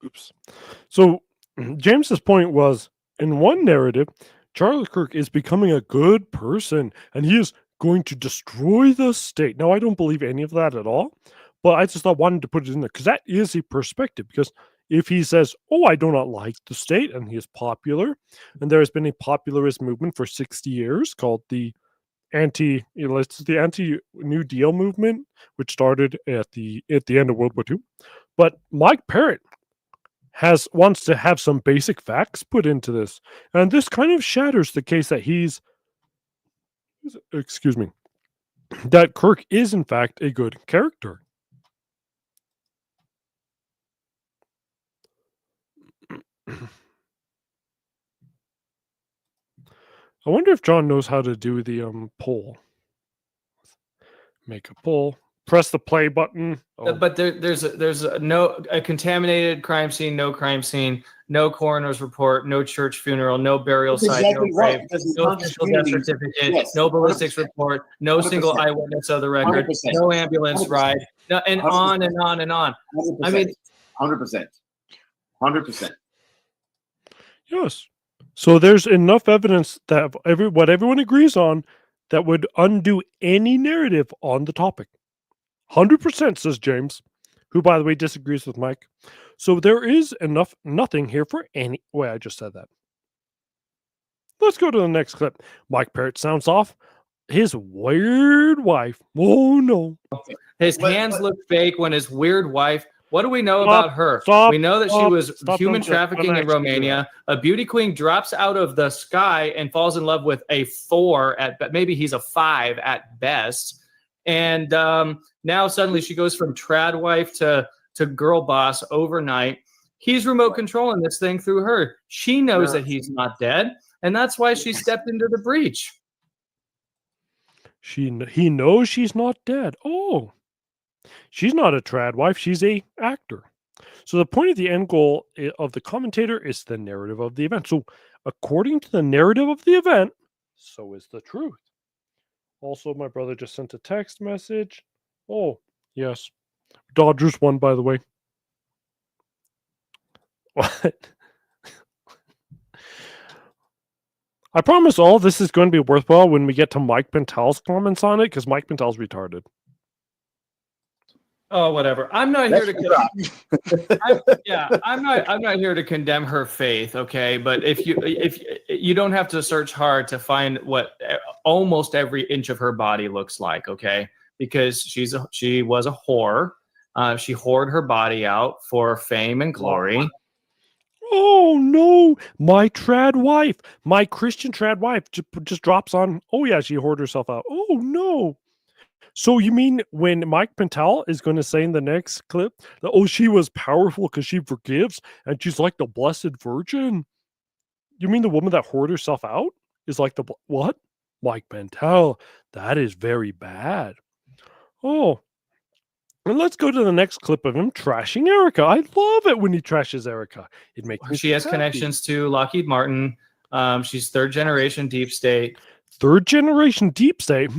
Oops. So James's point was, in one narrative, Charlie Kirk is becoming a good person and he is going to destroy the state. Now, I don't believe any of that at all, but I just wanted to put it in there because that is a perspective. Because if he says, oh, I do not like the state, and he is popular, and there has been a popularist movement for 60 years called the anti-New Deal movement, which started at the end of World War II. But Mike Parrott wants to have some basic facts put into this, and this kind of shatters the case that that Kirk is in fact a good character. I wonder if John knows how to do the poll. Make a poll. Press the play button. Oh. But there's a contaminated crime scene, no crime scene, no coroner's report, no church funeral, no burial That's site, exactly no grave, right, because no the official death certificate, yes, no ballistics 100%. report, no single 100%. eyewitness of the record, 100%. no ambulance 100%. ride, no, and 100%. on and on and on. 100%. I mean, 100%. 100%. Yes. So there's enough evidence that what everyone agrees on that would undo any narrative on the topic. 100%, says James, who, by the way, disagrees with Mike. So there is nothing here for any. Wait, I just said that. Let's go to the next clip. Mike Parrott sounds off. His weird wife. Oh, no. his hands look fake when his weird wife What do we know Stop, about her? stop, we know that she stop, was stop, human don't trafficking in actually do Romania. A beauty queen drops out of the sky and falls in love with a 4 maybe he's a 5 at best. And now suddenly she goes from trad wife to girl boss overnight. He's remote controlling this thing through her. She knows that he's not dead, and that's why she stepped into the breach. He knows she's not dead. Oh, she's not a trad wife. She's a actor. So the point of the end goal of the commentator is the narrative of the event. So according to the narrative of the event, so is the truth. Also, my brother just sent a text message. Oh, yes. Dodgers won, by the way. What? I promise all this is going to be worthwhile when we get to Mike Pantile's comments on it, because Mike Pantile's retarded. Oh, whatever. I'm not here to. I'm not here to condemn her faith. Okay, but if you don't have to search hard to find what almost every inch of her body looks like. Okay, because she was a whore. She whored her body out for fame and glory. Oh no, my trad wife, my Christian trad wife just drops on. Oh yeah, she whored herself out. Oh no. So you mean when Mike Pantile is going to say in the next clip that, oh, she was powerful because she forgives and she's like the Blessed Virgin? You mean the woman that whored herself out is like the what? Mike Pantile, that is very bad. Oh, and let's go to the next clip of him trashing Erica. I love it when he trashes Erica. It makes me She has happy. connections to Lockheed Martin. She's third generation deep state. Third generation deep state.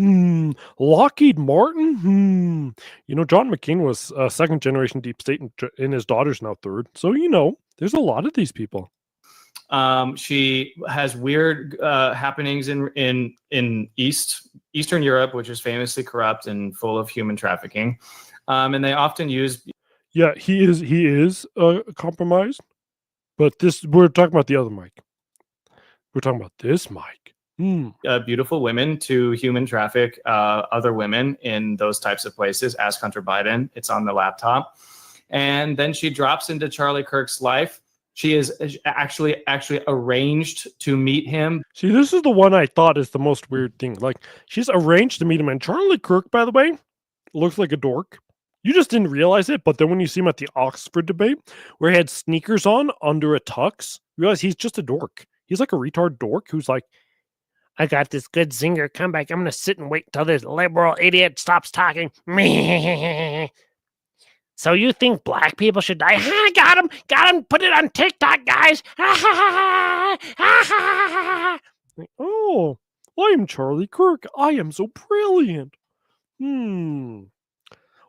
Lockheed Martin. You know, John McCain was second generation deep state, and his daughter's now third. So you know, there's a lot of these people. She has weird happenings in Eastern Europe, which is famously corrupt and full of human trafficking. And they often use. Yeah, he is compromised. But we're talking about the other Mike. We're talking about this Mike. Beautiful women to human traffic other women in those types of places. Ask Hunter Biden. It's on the laptop. And then she drops into Charlie Kirk's life. She is actually arranged to meet him. See, this is the one I thought is the most weird thing. Like, she's arranged to meet him. And Charlie Kirk, by the way, looks like a dork. You just didn't realize it, but then when you see him at the Oxford debate, where he had sneakers on under a tux, you realize he's just a dork. He's like a retard dork who's like, I got this good zinger comeback. I'm going to sit and wait until this liberal idiot stops talking. So you think black people should die? Got him. Put it on TikTok, guys. Oh, I'm Charlie Kirk. I am so brilliant.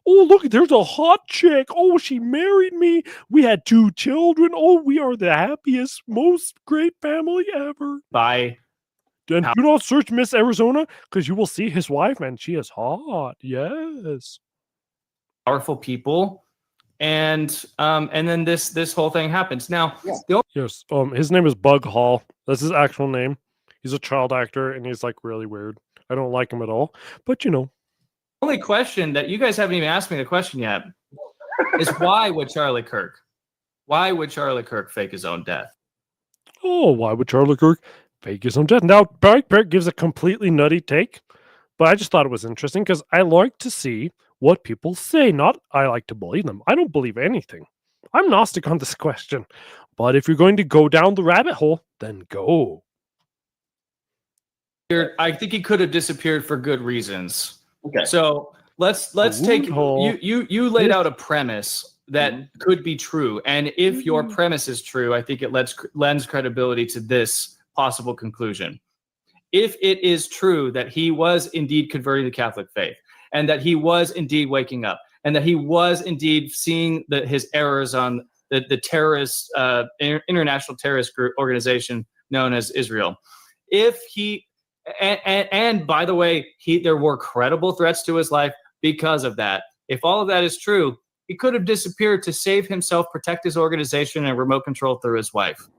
Oh, look, there's a hot chick. Oh, she married me. We had 2 children. Oh, we are the happiest, most great family ever. By And do not search Miss Arizona, because you will see his wife, and she is hot. Yes. powerful people, and then this whole thing happens. Now, Yes. His name is Bug Hall. That's his actual name. He's a child actor, and he's like really weird. I don't like him at all. But you know. only question that you guys haven't even asked me the question yet is why would Charlie Kirk fake his own death? Oh, why would Charlie Kirk fake his own death? Now, Barry Perk gives a completely nutty take, but I just thought it was interesting because I like to see what people say, not I like to believe them. I don't believe anything. I'm Gnostic on this question. But if you're going to go down the rabbit hole, then go. I think he could have disappeared for good reasons. Okay. So let's take Loophole. you laid out a premise that could be true, and if your premise is true, I think it lends credibility to this possible conclusion. If it is true that he was indeed converting to the Catholic faith, and that he was indeed waking up, and that he was indeed seeing his errors on the terrorist international terrorist group organization known as Israel, if he and by the way, there were credible threats to his life because of that. If all of that is true, he could have disappeared to save himself, protect his organization, and remote control through his wife.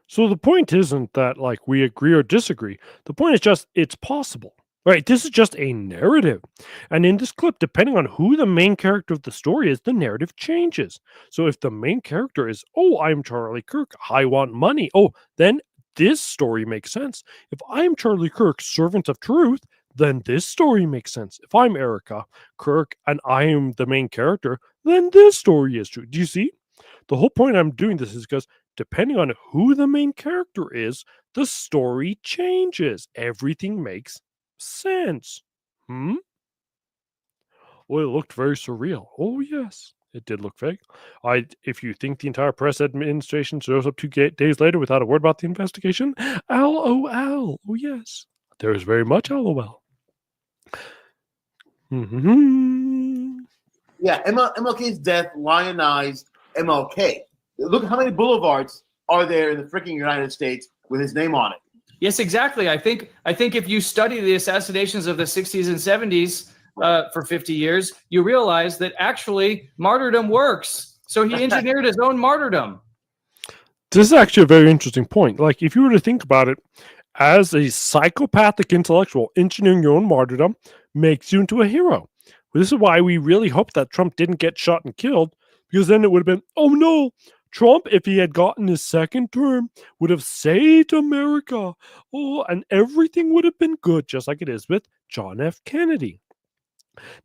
So the point isn't that like we agree or disagree. The point is just it's possible. Right, this is just a narrative. And in this clip, depending on who the main character of the story is, the narrative changes. So if the main character is, oh, I'm Charlie Kirk, I want money. Oh, then this story makes sense. If I'm Charlie Kirk, servant of truth, then this story makes sense. If I'm Erica Kirk and I am the main character, then this story is true. Do you see? The whole point I'm doing this is because depending on who the main character is, the story changes. Everything makes sense. Hmm? Well, it looked very surreal. Oh, yes, it did look fake. If you think the entire press administration shows up 2 days later without a word about the investigation, LOL. Oh, yes, there is very much LOL. Mm-hmm. Yeah, MLK's death lionized MLK. Look how many boulevards are there in the freaking United States with his name on it. Yes, exactly. I think if you study the assassinations of the 60s and 70s for 50 years, you realize that actually martyrdom works. So he engineered his own martyrdom. This is actually a very interesting point. Like, if you were to think about it, as a psychopathic intellectual, engineering your own martyrdom makes you into a hero. This is why we really hope that Trump didn't get shot and killed, because then it would have been, oh no, Trump, if he had gotten his second term, would have saved America. Oh, and everything would have been good, just like it is with John F. Kennedy.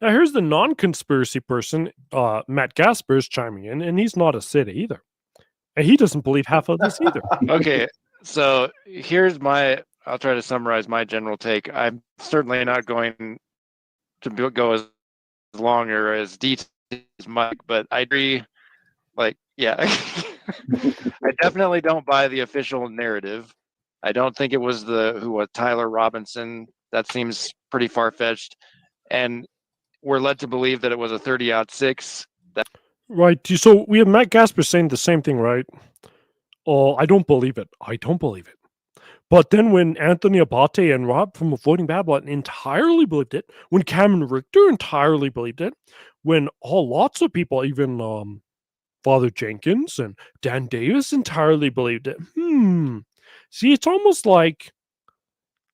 Now, here's the non-conspiracy person, Matt Gaspers, chiming in, and he's not a Sid either. And he doesn't believe half of this either. Okay, so I'll try to summarize my general take. I'm certainly not going to go as long or as detailed as Mike, but I agree. I definitely don't buy the official narrative. I don't think it was Tyler Robinson. That seems pretty far-fetched. And we're led to believe that it was a 30-06. Right. So we have Matt Gasper saying the same thing, right? Oh, I don't believe it. I don't believe it. But then when Anthony Abate and Rob from Avoiding Babylon entirely believed it, when Cameron Richter entirely believed it, when lots of people, even Father Jenkins and Dan Davis entirely believed it. See, it's almost like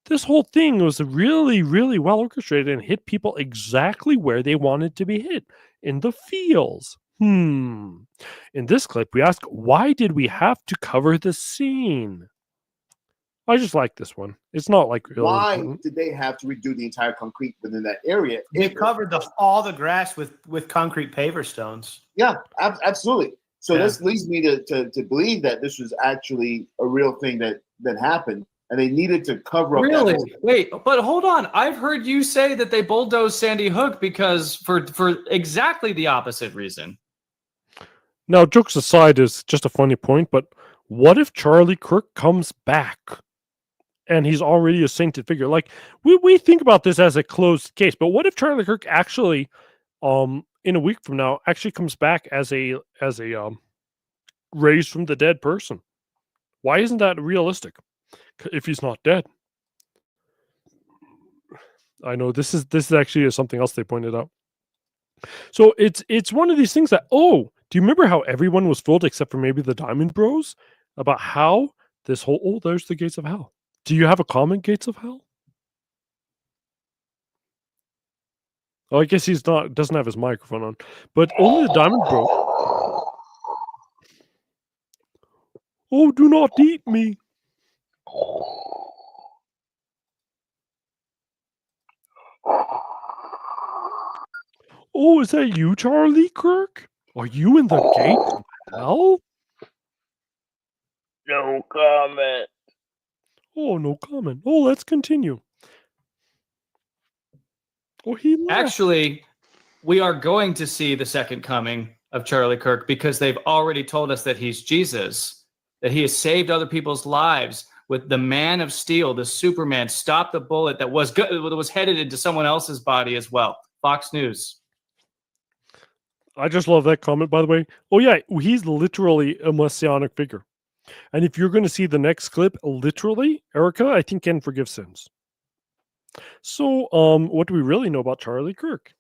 this whole thing was really, really well orchestrated and hit people exactly where they wanted to be hit, in the feels. In this clip, we ask, why did we have to cover the scene? I just like this one. It's not like really Why important. did they have to redo the entire concrete within that area? They covered all the grass with concrete paver stones. Yeah, absolutely. So Yeah. this leads me to believe that this was actually a real thing that happened, and they needed to cover up. Really? That whole- Wait, but hold on. I've heard you say that they bulldozed Sandy Hook because for exactly the opposite reason. Now, jokes aside, is just a funny point, but what if Charlie Kirk comes back and he's already a sainted figure? Like, we think about this as a closed case, but what if Charlie Kirk actually, in a week from now, actually comes back as a raised from the dead person? Why isn't that realistic? If he's not dead. I know this is actually something else they pointed out. So it's one of these things that, do you remember how everyone was fooled except for maybe the Diamond Bros about how this whole, there's the gates of hell. Do you have a comment, gates of hell? Oh, I guess doesn't have his microphone on, but only the Diamond Bro. Oh, do not eat me. Oh, is that you, Charlie Kirk? Are you in the gate of hell? No comment. Oh, no comment. Oh, let's continue. Oh, he left. Actually, we are going to see the second coming of Charlie Kirk because they've already told us that he's Jesus, that he has saved other people's lives with the Man of Steel, the Superman, stopped the bullet that was headed into someone else's body as well. Fox News. I just love that comment, by the way. Oh, yeah, he's literally a messianic figure. And if you're going to see the next clip, literally, Erica, I think, can forgive sins. So, what do we really know about Charlie Kirk?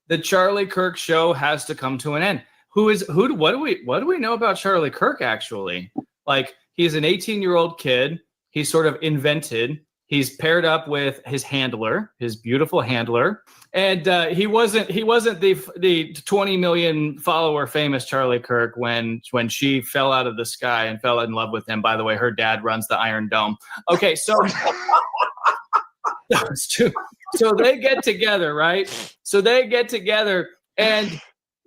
The Charlie Kirk show has to come to an end. What do we know about Charlie Kirk, actually? Like, he's an 18-year-old kid. He's sort of invented. He's paired up with his handler, his beautiful handler, and he wasn't the 20 million follower famous Charlie Kirk when she fell out of the sky and fell in love with him. By the way, her dad runs the Iron Dome. Okay, so it's true. So they get together, right? So they get together, and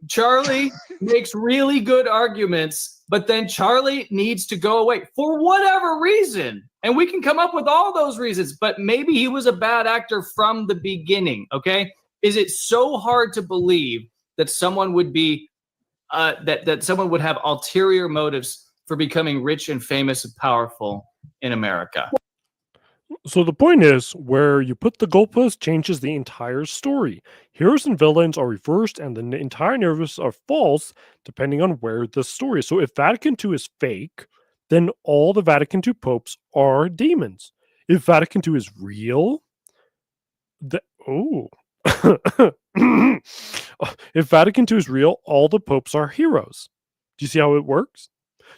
Charlie makes really good arguments, but then Charlie needs to go away for whatever reason. And we can come up with all those reasons, but maybe he was a bad actor from the beginning, okay? Is it so hard to believe that someone would be, that someone would have ulterior motives for becoming rich and famous and powerful in America? So the point is, where you put the goalpost changes the entire story. Heroes and villains are reversed, and the entire narratives are false, depending on where the story is. So if Vatican II is fake, then all the Vatican II popes are demons. If Vatican II is real, if Vatican II is real, all the popes are heroes. Do you see how it works?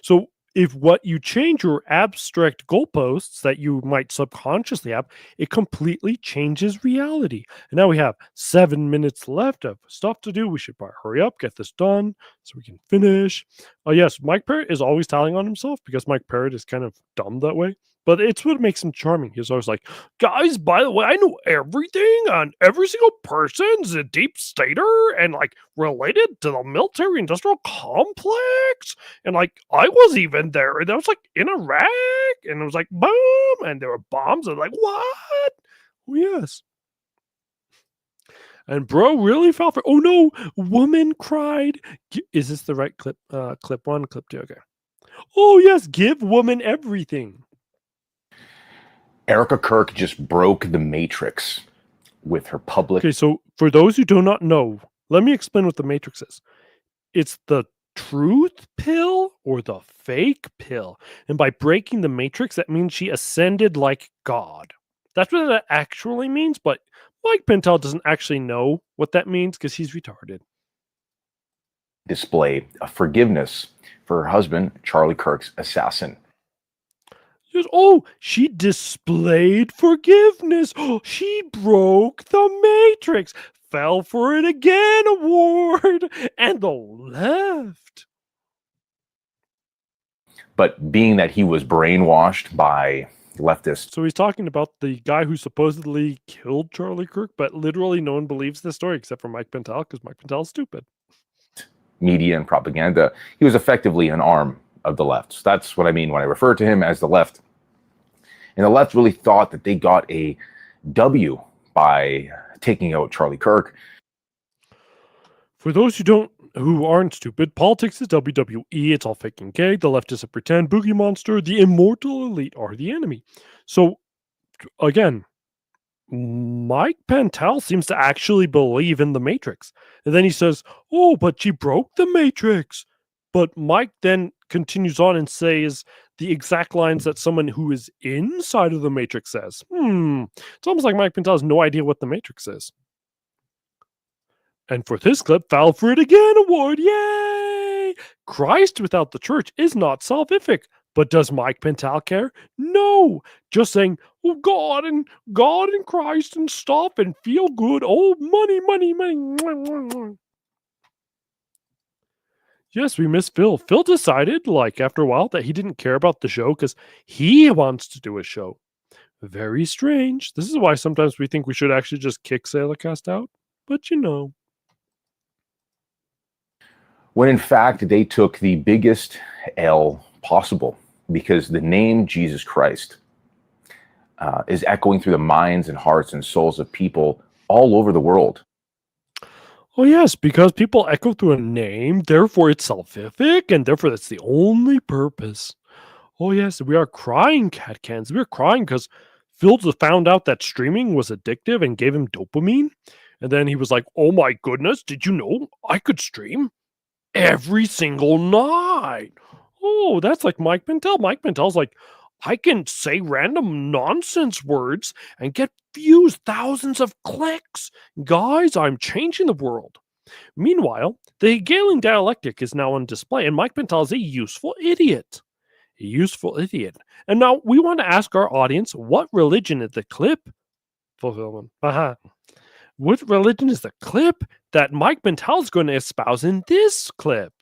So if what you change your abstract goalposts that you might subconsciously have, it completely changes reality. And now we have 7 minutes left of stuff to do. We should probably hurry up, get this done so we can finish. Oh, yes, Mike Parrott is always telling on himself because Mike Parrott is kind of dumb that way. But it's what makes him charming. He's always like, guys, by the way, I know everything on every single person's a deep stater and like related to the military industrial complex. And like, I was even there. And I was like in Iraq and it was like, boom. And there were bombs. And like, what? Oh, yes. And bro really fell for, oh no, woman cried. Is this the right clip? Clip 1, clip 2. Okay. Oh, yes. Give woman everything. Erica Kirk just broke the Matrix with her public. Okay, so for those who do not know, let me explain what the Matrix is. It's the truth pill or the fake pill. And by breaking the Matrix, that means she ascended like God. That's what that actually means, but Mike Pantile doesn't actually know what that means because he's retarded. Display of forgiveness for her husband, Charlie Kirk's assassin. Yes, oh, she displayed forgiveness. Oh, she broke the Matrix. Fell for it again award. And the left. But being that he was brainwashed by leftists. So he's talking about the guy who supposedly killed Charlie Kirk, but literally no one believes this story except for Mike Pantile because Mike Pantile is stupid. Media and propaganda. He was effectively an arm of the left. So that's what I mean when I refer to him as the left. And the left really thought that they got a W by taking out Charlie Kirk. For those who aren't stupid, politics is WWE. It's all fake and gay. The left is a pretend boogie monster. The immortal elite are the enemy. So again, Mike Pantile seems to actually believe in the Matrix. And then he says, oh, but she broke the Matrix. But Mike then continues on and says the exact lines that someone who is inside of the Matrix says. It's almost like Mike Pantile has no idea what the Matrix is. And for this clip, Fell for It Again award. Yay! Christ without the church is not salvific. But does Mike Pantile care? No. Just saying, oh, God and Christ and stuff and feel good. Oh, money, money, money. Yes, we miss Phil. Phil decided, like, after a while, that he didn't care about the show because he wants to do a show. Very strange. This is why sometimes we think we should actually just kick Sailorcast out. But you know. When in fact, they took the biggest L possible because the name Jesus Christ is echoing through the minds and hearts and souls of people all over the world. Oh, yes, because people echo through a name, therefore it's salvific, and therefore that's the only purpose. Oh, yes, we are crying, cat cans. We are crying because Phil just found out that streaming was addictive and gave him dopamine. And then he was like, oh my goodness, did you know I could stream every single night? Oh, that's like Mike Pantile. Mike Pantile's like, I can say random nonsense words and get views, thousands of clicks. Guys, I'm changing the world. Meanwhile, the Hegelian dialectic is now on display, and Mike Pantile is a useful idiot. a useful idiot. And now we want to ask our audience, what religion is the clip fulfillment? What religion is the clip that Mike Pantile is going to espouse in this clip?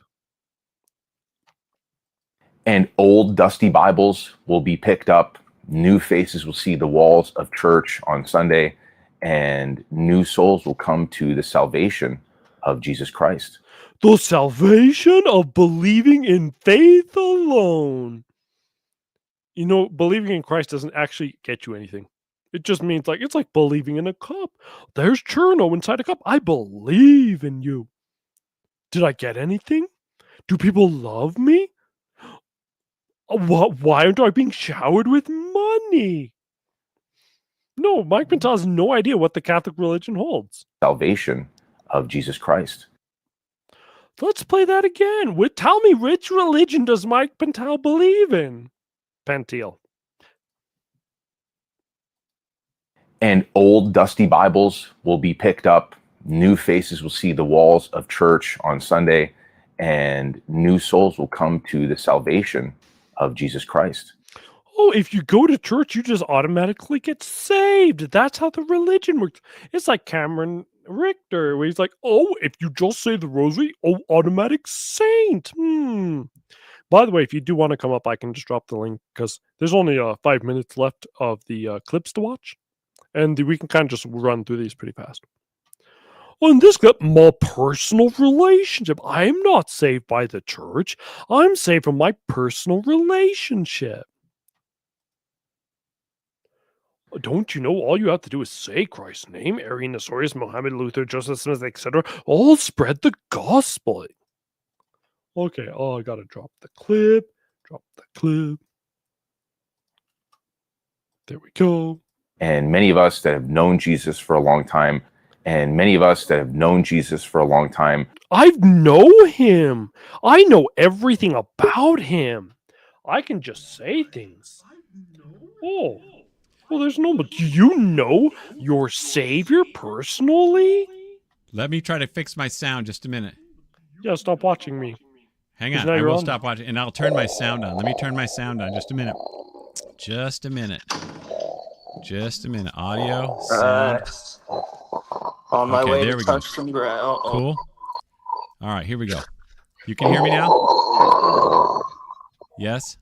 And old dusty Bibles will be picked up. New faces will see the walls of church on Sunday, and new souls will come to the salvation of Jesus Christ. The salvation of believing in faith alone. You know, believing in Christ doesn't actually get you anything. It just means it's like believing in a cup. There's churno inside a cup. I believe in you. Did I get anything? Do people love me? Why aren't I being showered with money? No, Mike Pantile has no idea what the Catholic religion holds. Salvation of Jesus Christ. Let's play that again. Tell me, which religion does Mike Pantile believe in? Pantile. And old dusty Bibles will be picked up. New faces will see the walls of church on Sunday, and new souls will come to the salvation of Jesus Christ. Oh, if you go to church, you just automatically get saved. That's how the religion works. It's like Cameron Richter, where he's like, oh, if you just say the rosary, automatic saint. By the way, if you do want to come up, I can just drop the link because there's only 5 minutes left of the clips to watch. And we can kind of just run through these pretty fast. On this clip, my personal relationship. I'm not saved by the church. I'm saved from my personal relationship. Don't you know all you have to do is say Christ's name? Arian, Nestorius, Mohammed, Luther, Joseph Smith, etc. All spread the gospel. Okay, I gotta drop the clip. There we go. And many of us that have known Jesus for a long time, I know him. I know everything about him. I can just say things. Oh, well, there's no. But do you know your Savior personally? Let me try to fix my sound just a minute. Yeah, stop watching me. Hang on, I will stop watching, and I'll turn my sound on. Let me turn my sound on just a minute. Just a minute. Audio, sound. On my way there to we go. touch some ground. Cool. All right, here we go. You can hear me now? Yes?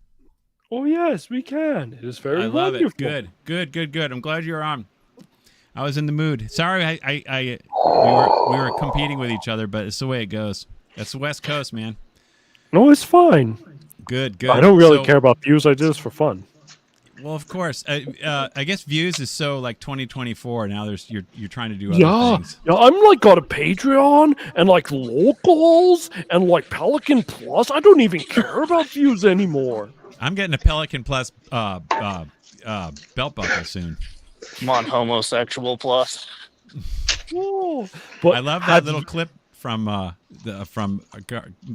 Oh, yes, we can. It is very I love wonderful. it. Good. I'm glad you're on. I was in the mood. Sorry, we were competing with each other, but it's the way it goes. That's the West Coast, man. No, it's fine. Good. I don't really care about views. I do this for fun. Well, of course. I guess views is so like 2024. Now you're trying to do other things. Yeah, I'm got a Patreon and locals and Pelican Plus. I don't even care about views anymore. I'm getting a Pelican Plus belt buckle soon. I'm on Homosexual Plus. Oh, I love that little clip from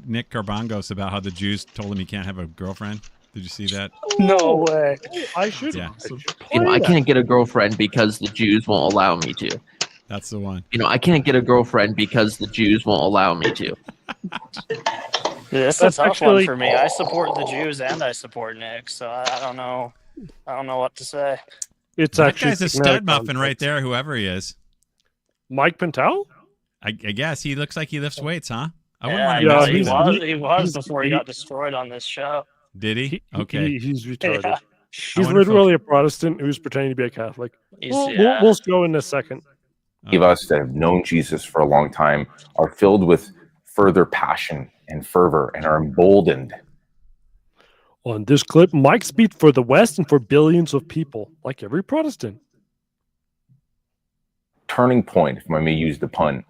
Nick Carbongos about how the Jews told him he can't have a girlfriend. Did you see that? No way. I should. Yeah. I can't get a girlfriend because the Jews won't allow me to. That's the one. I can't get a girlfriend because the Jews won't allow me to. This is a tough one for me. I support the Jews and I support Nick, so I don't know. I don't know what to say. It's that actually guy's a stud muffin right there, whoever he is. Mike Pantile? I guess he looks like he lifts weights, huh? I wouldn't Yeah, want to mess with him. he was before he got destroyed on this show. Did he? Okay. He's retarded. Yeah. He's literally a Protestant who's pretending to be a Catholic. We'll go in a second. Many of us that have known Jesus for a long time are filled with further passion and fervor and are emboldened. On this clip, Mike speaks for the West and for billions of people, like every Protestant. Turning point, if I may use the pun,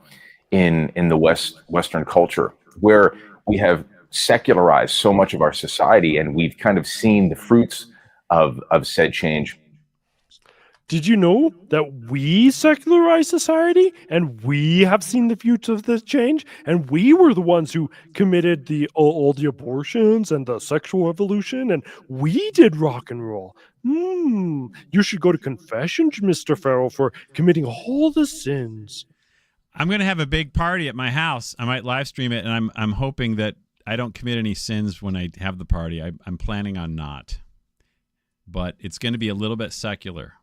in the Western culture, where we have secularized so much of our society and we've kind of seen the fruits of said change. Did you know that we secularized society and we have seen the future of this change? And we were the ones who committed all the abortions and the sexual revolution, and we did rock and roll. You should go to confession, Mr. Farrell, for committing all the sins. I'm going to have a big party at my house. I might live stream it, and I'm hoping that I don't commit any sins when I have the party. I'm planning on not, but it's going to be a little bit secular.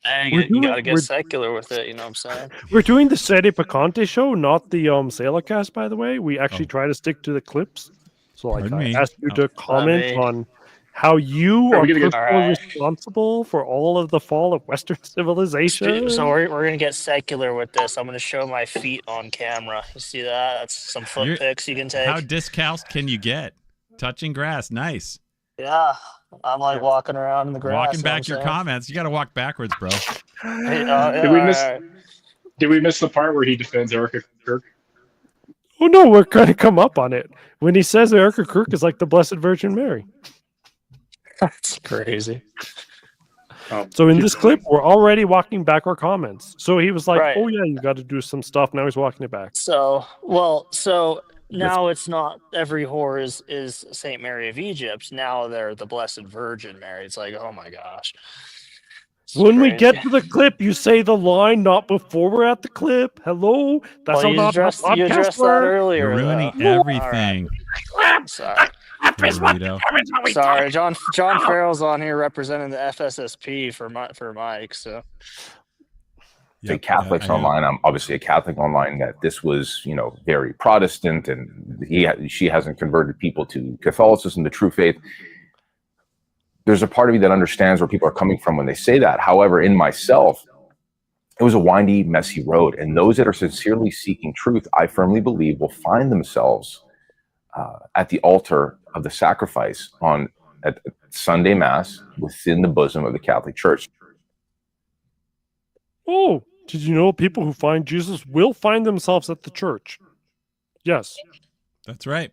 Hey, you got to get secular with it. You know what I'm saying? We're doing the Sede Picante show, not the Sailorcast, by the way. We actually try to stick to the clips. So like, Pardon I me. asked you to comment on how you are personally responsible for all of the fall of Western civilization. So we're gonna get secular with this. I'm gonna show my feet on camera. You see that? That's some foot pics you can take. How discalced can you get? Touching grass, nice. Yeah, I'm like walking around in the grass. Walking back your comments. You got to walk backwards, bro. Did we miss the part where he defends Erica Kirk? Oh no, we're going to come up on it when he says Erica Kirk is like the Blessed Virgin Mary. That's crazy. So in this clip, we're already walking back our comments. So he was like, Right. "Oh yeah, you got to do some stuff." Now he's walking it back. So now it's not every whore is Saint Mary of Egypt. Now they're the Blessed Virgin Mary. It's like, oh my gosh. When we get to the clip, you say the line, not before we're at the clip. Hello, that's Well, how you addressed that podcast works. earlier. You're ruining though. everything. Sorry. Burrito. Sorry, John Farrell's on here representing the FSSP for Mike. So Say Catholics online. I'm obviously a Catholic online. That this was, very Protestant, and she hasn't converted people to Catholicism, the true faith. There's a part of me that understands where people are coming from when they say that. However, in myself, it was a windy, messy road, and those that are sincerely seeking truth, I firmly believe, will find themselves at the altar of the sacrifice at Sunday Mass within the bosom of the Catholic Church. Oh, did you know people who find Jesus will find themselves at the church? Yes. That's right.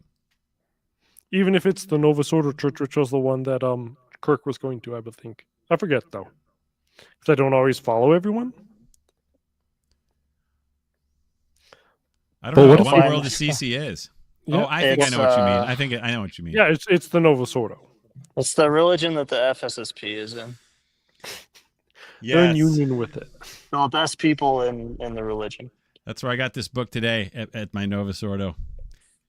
Even if it's the Novus Ordo Church, which was the one that Kirk was going to, I would think. I forget, though. Because I don't always follow everyone. I don't know what in the world the CC is. Yeah. Oh, I think I know what you mean. I know what you mean. Yeah, it's the Novus Ordo. it's the religion that the FSSP is in. They're in Yes. union with it. The best people in the religion. That's where I got this book today at my Novus Ordo.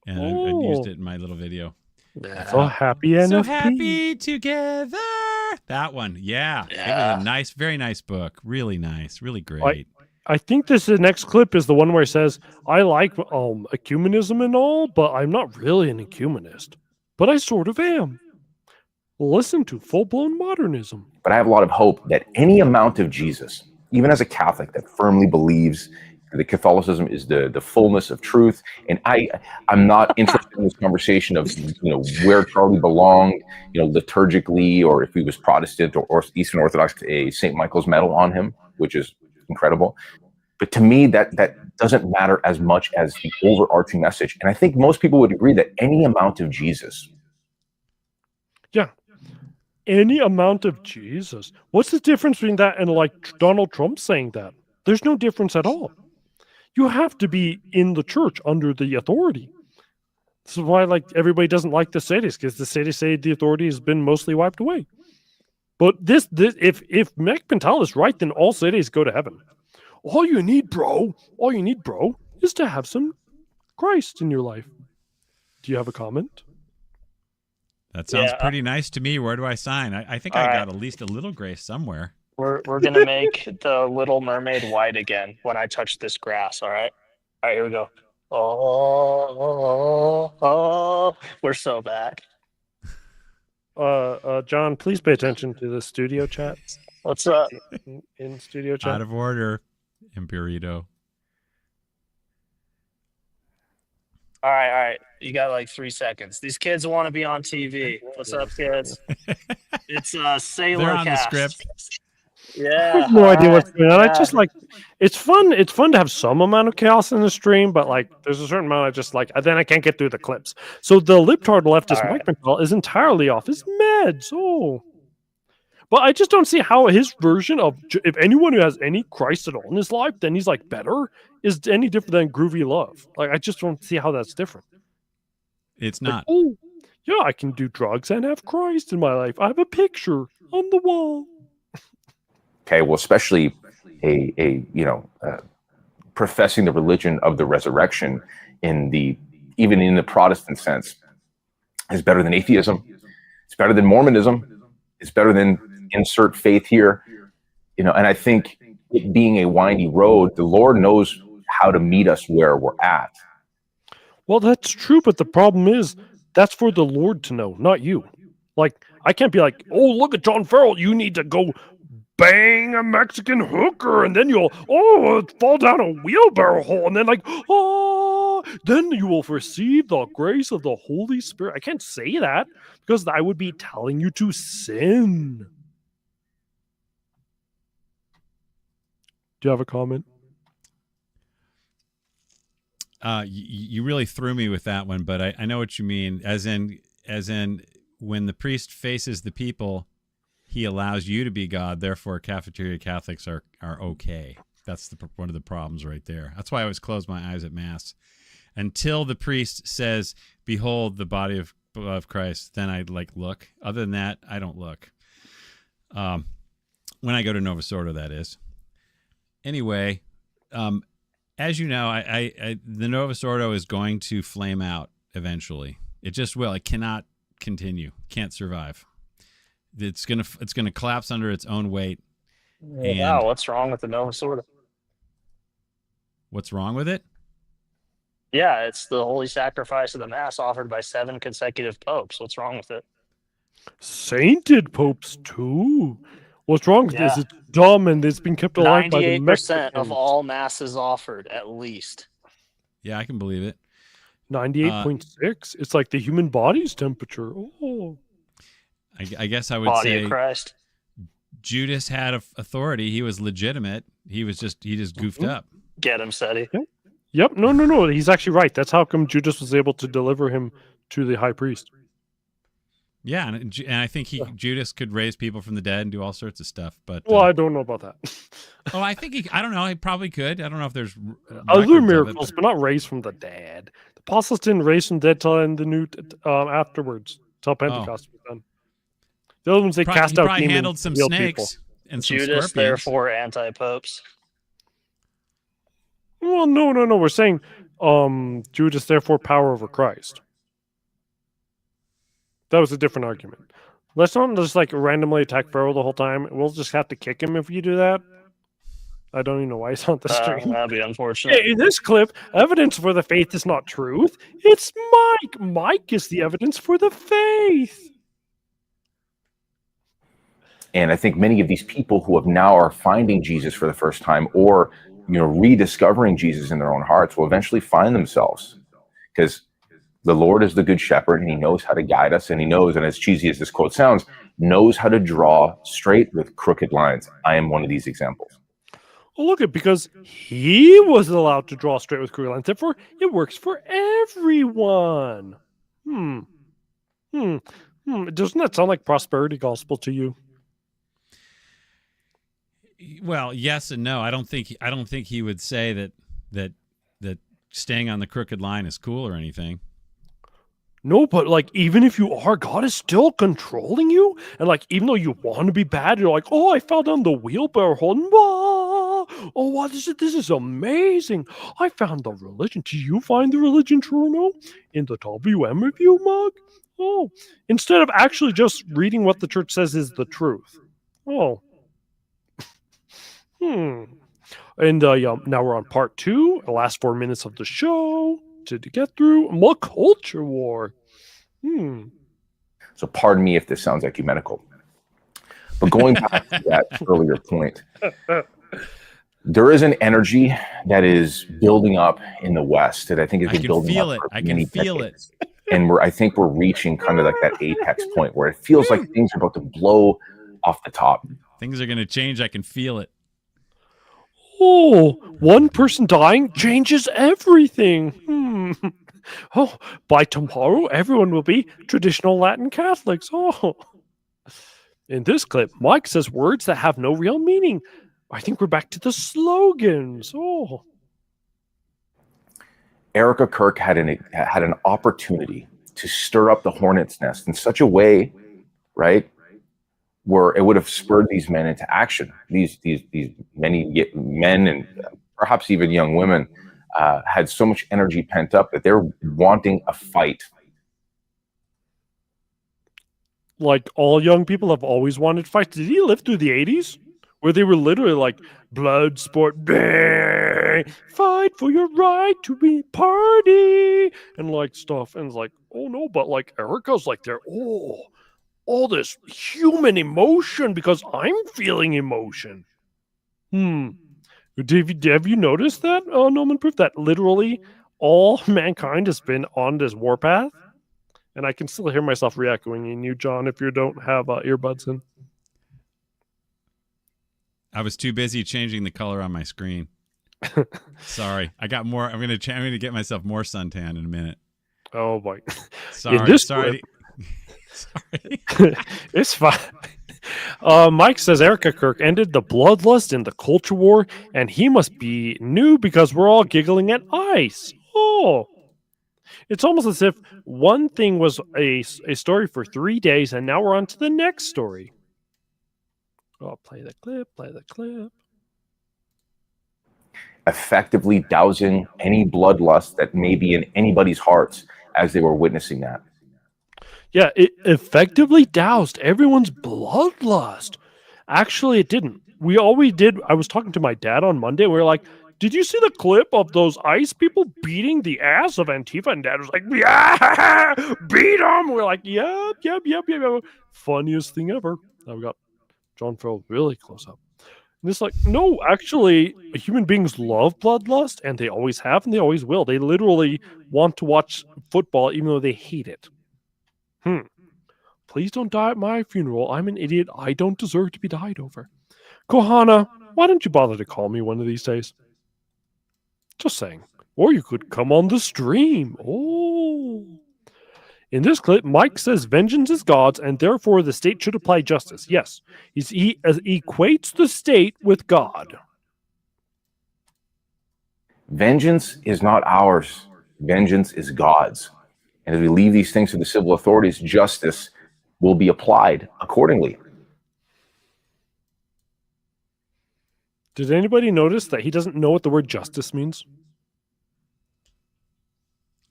And I used it in my little video. So happy NFP. So happy together. That one. Yeah. It was a nice, very nice book. Really nice. Really great. I think the next clip is the one where he says, I like ecumenism and all, but I'm not really an ecumenist. But I sort of am. Listen to full-blown modernism. But I have a lot of hope that any amount of Jesus, even as a Catholic that firmly believes that Catholicism is the fullness of truth, and I'm not interested in this conversation of where Charlie belonged, liturgically, or if he was Protestant or Eastern Orthodox, a St. Michael's medal on him, which is incredible. But to me, that doesn't matter as much as the overarching message. And I think most people would agree that any amount of Jesus. Yeah. Any amount of Jesus. What's the difference between that and like Donald Trump saying that? There's no difference at all. You have to be in the church under the authority. This is why everybody doesn't like the Sadists, because the Sadists say the authority has been mostly wiped away. But if Mac Pantile is right, then all Sadists go to heaven. All you need, bro, is to have some Christ in your life. Do you have a comment? That sounds pretty nice to me. Where do I sign? I think I got at least a little grace somewhere. We're gonna make the Little Mermaid white again when I touch this grass. All right, here we go. Oh, we're so back. John, please pay attention to the studio chats. What's up? In studio chat. Out of order, Impurito. All right. You got like 3 seconds. These kids want to be on TV. What's up, kids? It's Sailor They're on the Cast. script. Yeah. I have no idea what's going on. I just it's fun. It's fun to have some amount of chaos in the stream, but there's a certain amount I just then I can't get through the clips. So the libtard leftist Mike Pantile is entirely off his meds. Oh. But I just don't see how his version of, if anyone who has any Christ at all in his life, then he's better, is any different than Groovy Love. I just don't see how that's different. It's not. Yeah, I can do drugs and have Christ in my life. I have a picture on the wall. Okay, well, especially professing the religion of the resurrection in the even in the Protestant sense, is better than atheism. It's better than Mormonism. It's better than insert faith here. You know, and I think it being a windy road, the Lord knows how to meet us where we're at. Well, that's true, but the problem is that's for the Lord to know, not you. Like, I can't be like, oh, look at John Farrell. You need to go bang a Mexican hooker, and then you'll fall down a wheelbarrow hole, and then then you will receive the grace of the Holy Spirit. I can't say that because I would be telling you to sin. Do you have a comment? You really threw me with that one, but I know what you mean. As in, when the priest faces the people, he allows you to be God. Therefore, cafeteria Catholics are okay. That's one of the problems right there. That's why I always close my eyes at Mass until the priest says, "Behold, the body of Christ." Then I look. Other than that, I don't look. When I go to Novus Ordo, that is. Anyway, as you know, the Novus Ordo is going to flame out eventually. It just will. It cannot continue. Can't survive. It's gonna collapse under its own weight. Wow, what's wrong with the Novus Ordo? What's wrong with it? Yeah, it's the holy sacrifice of the Mass offered by 7 consecutive popes. What's wrong with it? Sainted popes too. What's wrong with this? It's dumb and it's been kept alive by the 98% Mexicans. of all masses offered, at least. Yeah, I can believe it. 98.6. It's like the human body's temperature. Oh. I guess I would Body say of Christ. Judas had authority. He was legitimate. He just goofed up. Get him, Seti. Yep. No. He's actually right. That's how come Judas was able to deliver him to the high priest. Yeah, and I think Judas could raise people from the dead and do all sorts of stuff. But well, I don't know about that. I think I don't know. He probably could. I don't know if there's other miracles, but not raised from the dead. The apostles didn't raise from the dead till in the new afterwards, till Pentecost was done. The other ones they cast out demons. Handled some snakes and some Judas, scorpions. therefore anti-popes. Well, no. We're saying Judas, therefore power over Christ. That was a different argument. Let's not just randomly attack Pharaoh the whole time. We'll just have to kick him if you do that. I don't even know why he's on the stream. That'd be unfortunate. In this clip, evidence for the faith is not truth. It's Mike. Mike is the evidence for the faith. And I think many of these people who now are finding Jesus for the first time, or rediscovering Jesus in their own hearts, will eventually find themselves, because the Lord is the good shepherd, and he knows how to guide us, and he knows, and as cheesy as this quote sounds, knows how to draw straight with crooked lines. I am one of these examples. Well, look at, because he was allowed to draw straight with crooked lines, therefore it works for everyone. Doesn't that sound like prosperity gospel to you? Well, yes and no. I don't think he would say that staying on the crooked line is cool or anything. No, but even if you are, God is still controlling you. And even though you want to be bad, you're like, oh, I fell down the wheelbarrow hole. Oh, what is it? This is amazing. I found the religion. Do you find the religion, Truno, in the WM review mug? Oh, instead of actually just reading what the church says is the truth. Oh. And now we're on part 2, the last 4 minutes of the show to get through. More culture war. So pardon me if this sounds ecumenical, but going back to that earlier point, there is an energy that is building up in the West that I think has been building up for many decades. And I think we're reaching kind of that apex point where it feels like things are about to blow off the top. Things are going to change. I can feel it. Oh, one person dying changes everything. Oh, by tomorrow, everyone will be traditional Latin Catholics. Oh. In this clip, Mike says words that have no real meaning. I think we're back to the slogans. Oh. Erica Kirk had an opportunity to stir up the hornet's nest in such a way, right, where it would have spurred these men into action. These many men and perhaps even young women had so much energy pent up that they're wanting a fight. Like all young people have always wanted fights. Did he live through the 80s? Where they were literally like, blood sport, bleh, fight for your right to be party, and like stuff. And it's like, oh no, but like Erica's like there, all this human emotion because I'm feeling emotion. Have you noticed that, Noman Proof, that literally all mankind has been on this warpath? And I can still hear myself re-echoing in you, John, if you don't have earbuds in. I was too busy changing the color on my screen. Sorry, I got more. I'm gonna get myself more suntan in a minute. Oh boy, sorry. Sorry. It's fine. Mike says Erica Kirk ended the bloodlust in the culture war, and he must be new because we're all giggling at ice. Oh, it's almost as if one thing was a story for 3 days, and now we're on to the next story. Oh, play the clip. Effectively dousing any bloodlust that may be in anybody's hearts as they were witnessing that. Yeah, it effectively doused everyone's bloodlust. Actually, it didn't. We always did. I was talking to my dad on Monday. We were like, did you see the clip of those ICE people beating the ass of Antifa? And Dad was like, yeah, beat them. We're like, yep. Funniest thing ever. Now we got John Farrell really close up. And it's like, no, actually, human beings love bloodlust, and they always have, and they always will. They literally want to watch football, even though they hate it. Please don't die at my funeral. I'm an idiot. I don't deserve to be died over. Kohana, why don't you bother to call me one of these days? Just saying. Or you could come on the stream. Oh. In this clip, Mike says vengeance is God's, and therefore the state should apply justice. Yes, he equates the state with God. Vengeance is not ours. Vengeance is God's. And as we leave these things to the civil authorities, justice will be applied accordingly. Did anybody notice that he doesn't know what the word justice means?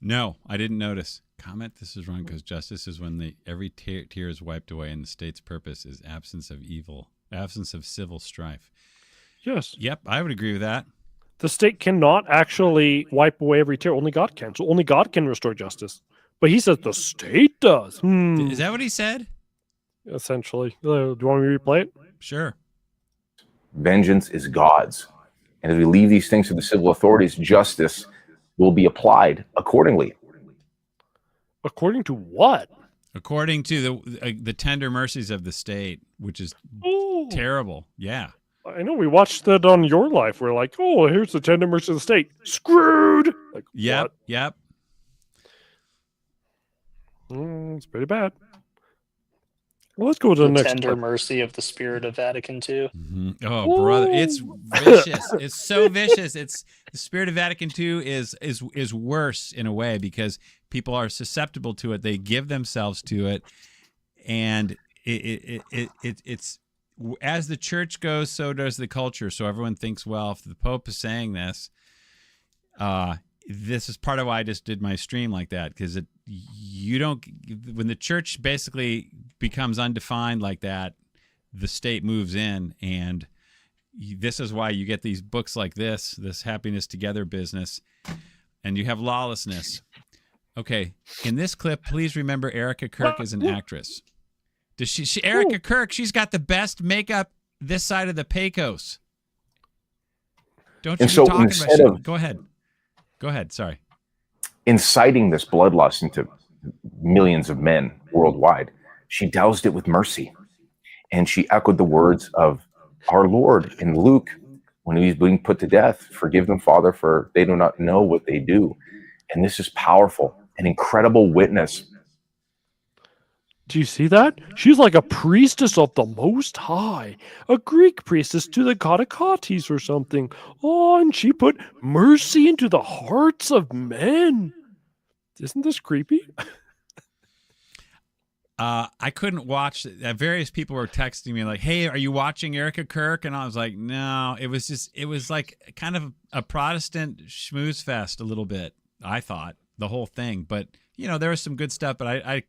No, I didn't notice. Comment, this is wrong because justice is when every tear is wiped away and the state's purpose is absence of evil, absence of civil strife. Yes. Yep, I would agree with that. The state cannot actually wipe away every tear. Only God can. So only God can restore justice. But he says the state does. Is that what he said? Essentially. Do you want me to replay it? Sure. Vengeance is God's. And as we leave these things to the civil authorities, justice will be applied accordingly. According to what? According to the tender mercies of the state, which is terrible. Yeah. I know we watched that on Your Life. We're like, oh, here's the tender mercy of the state. Screwed. Like, yep. What? Yep. It's pretty bad. Well, let's go to the next tender clip. mercy of the spirit of Vatican II. Mm-hmm. Oh, brother, it's vicious. It's so vicious. It's the spirit of Vatican II is worse in a way because people are susceptible to it. They give themselves to it, and it's as the church goes, so does the culture. So everyone thinks, well, if the Pope is saying this, this is part of why I just did my stream like that, because when the church basically becomes undefined like that, the state moves in, and this is why you get these books like this Happiness Together business, and you have lawlessness. Okay, in this clip, please remember Erica Kirk is an actress. Does she Erica Kirk? She's got the best makeup this side of the Pecos. Don't you be talking about? Go ahead. Sorry. Inciting this bloodlust into millions of men worldwide, she doused it with mercy. And she echoed the words of our Lord in Luke when he was being put to death. Forgive them, Father, for they do not know what they do. And this is powerful, an incredible witness. Do you see that? She's like a priestess of the Most High, a Greek priestess to the god Akatis or something. Oh, and she put mercy into the hearts of men. Isn't this creepy? I couldn't watch. Various people were texting me like, "Hey, are you watching Erica Kirk?" And I was like, "No." It was like kind of a Protestant schmooze fest a little bit. I thought the whole thing, but there was some good stuff. But I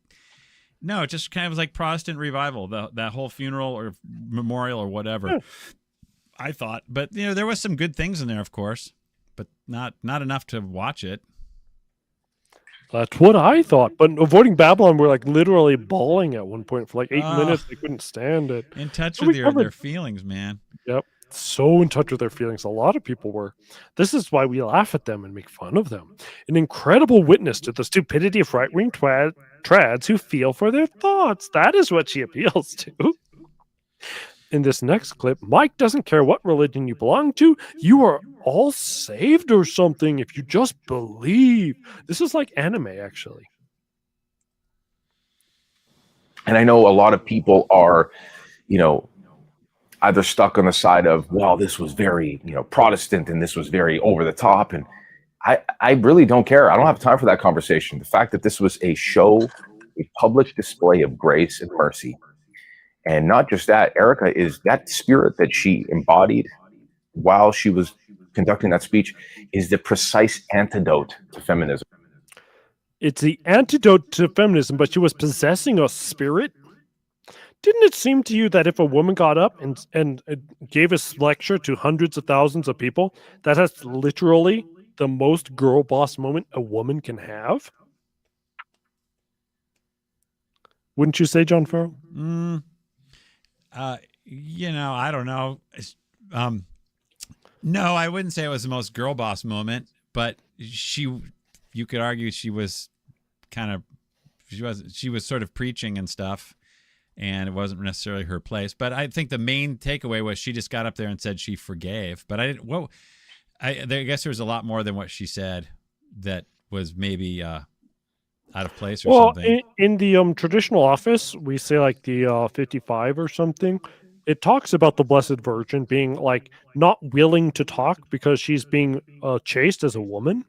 no, it just kind of was like Protestant revival. That whole funeral or memorial or whatever. Yeah. I thought, but there was some good things in there, of course, but not enough to watch it. That's what I thought. But Avoiding Babylon were like literally bawling at one point for like 8 minutes. They couldn't stand it. In touch So with we their covered- feelings, man. Yep. So in touch with their feelings. A lot of people were. This is why we laugh at them and make fun of them. An incredible witness to the stupidity of right-wing trads who feel for their thoughts. That is what she appeals to. In this next clip, Mike doesn't care what religion you belong to. You are all saved or something if you just believe. This is like anime, actually. And I know a lot of people are, either stuck on the side of, well, this was very, Protestant and this was very over the top. And I really don't care. I don't have time for that conversation. The fact that this was a show, a public display of grace and mercy. And not just that, Erica is that spirit that she embodied while she was conducting that speech is the precise antidote to feminism. It's the antidote to feminism, but she was possessing a spirit. Didn't it seem to you that if a woman got up and gave a lecture to hundreds of thousands of people, that's literally the most girl boss moment a woman can have? Wouldn't you say, John Farrell? I don't know. No, I wouldn't say it was the most girl boss moment, but you could argue she was sort of preaching and stuff, and it wasn't necessarily her place. But I think the main takeaway was she just got up there and said she forgave. But I guess there was a lot more than what she said that was maybe out of place or something. In the traditional office, we say like the 55 or something. It talks about the Blessed Virgin being like not willing to talk because she's being chaste as a woman,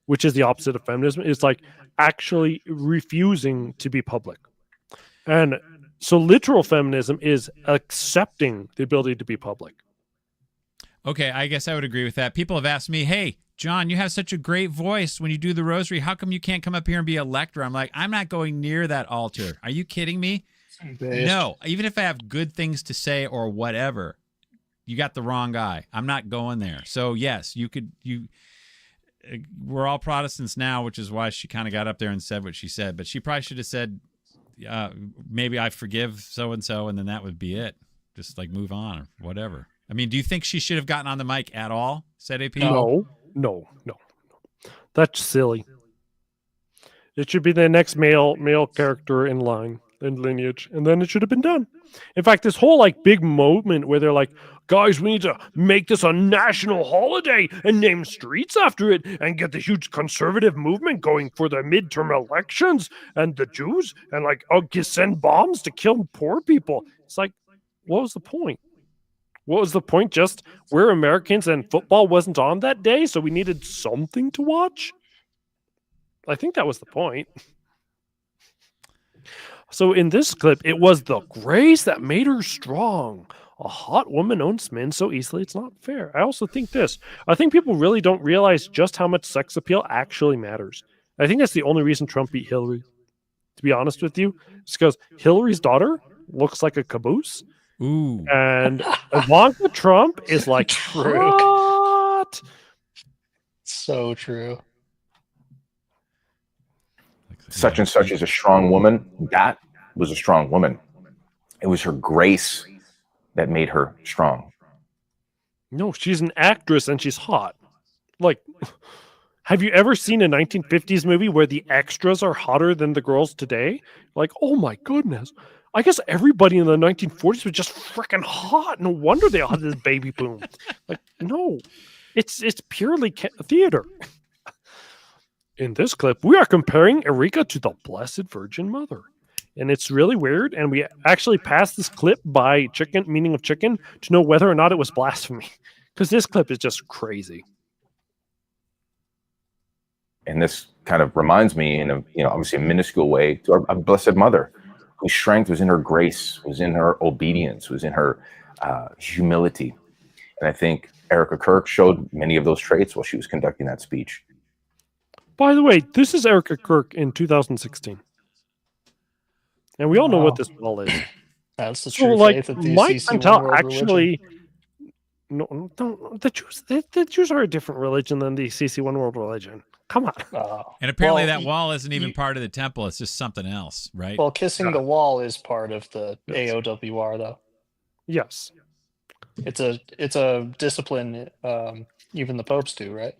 which is the opposite of feminism. It's like actually refusing to be public. And so literal feminism is accepting the ability to be public. Okay, I guess I would agree with that. People have asked me, hey, John, you have such a great voice when you do the rosary. How come you can't come up here and be a lector? I'm like, I'm not going near that altar. Are you kidding me? No, even if I have good things to say or whatever, you got the wrong guy. I'm not going there. So yes, we're all Protestants now, which is why she kind of got up there and said what she said. But she probably should have said, maybe I forgive so-and-so, and then that would be it. Just like move on or whatever. I mean, do you think she should have gotten on the mic at all? Said AP? No. That's silly. It should be the next male character in line and lineage, and then it should have been done. In fact, this whole like big moment where they're like, guys, we need to make this a national holiday and name streets after it and get the huge conservative movement going for the midterm elections and the Jews and like send bombs to kill poor people. It's like, what was the point? What was the point? Just we're Americans and football wasn't on that day, so we needed something to watch? I think that was the point. So in this clip, it was the grace that made her strong. A hot woman owns men so easily, it's not fair. I also think this. I think people really don't realize just how much sex appeal actually matters. I think that's the only reason Trump beat Hillary. To be honest with you, it's because Hillary's daughter looks like a caboose. Ooh. And Ivanka Trump is like hot. So true. Such and such is a strong woman. That was a strong woman. It was her grace that made her strong. No, she's an actress and she's hot. Like, have you ever seen a 1950s movie where the extras are hotter than the girls today? Like, oh my goodness. I guess everybody in the 1940s was just freaking hot. No wonder they all had this baby boom. Like, no, it's purely theater. In this clip, we are comparing Erika to the Blessed Virgin Mother. And it's really weird. And we actually passed this clip by meaning of chicken, to know whether or not it was blasphemy. Because this clip is just crazy. And this kind of reminds me in a, obviously a minuscule way to our Blessed Mother, whose strength was in her grace, was in her obedience, was in her humility. And I think Erica Kirk showed many of those traits while she was conducting that speech. By the way, this is Erica Kirk in 2016. And we all know what this wall is. That's the So, true like, faith of the Mike CC one Pantile world actually... religion. No, don't. The Jews are a different religion than the CC One World religion. Come on. And apparently Well, that wall isn't even part of the temple. It's just something else, right? Well, kissing the wall is part of the AOWR, though. Yes. It's a discipline. Even the popes do, right?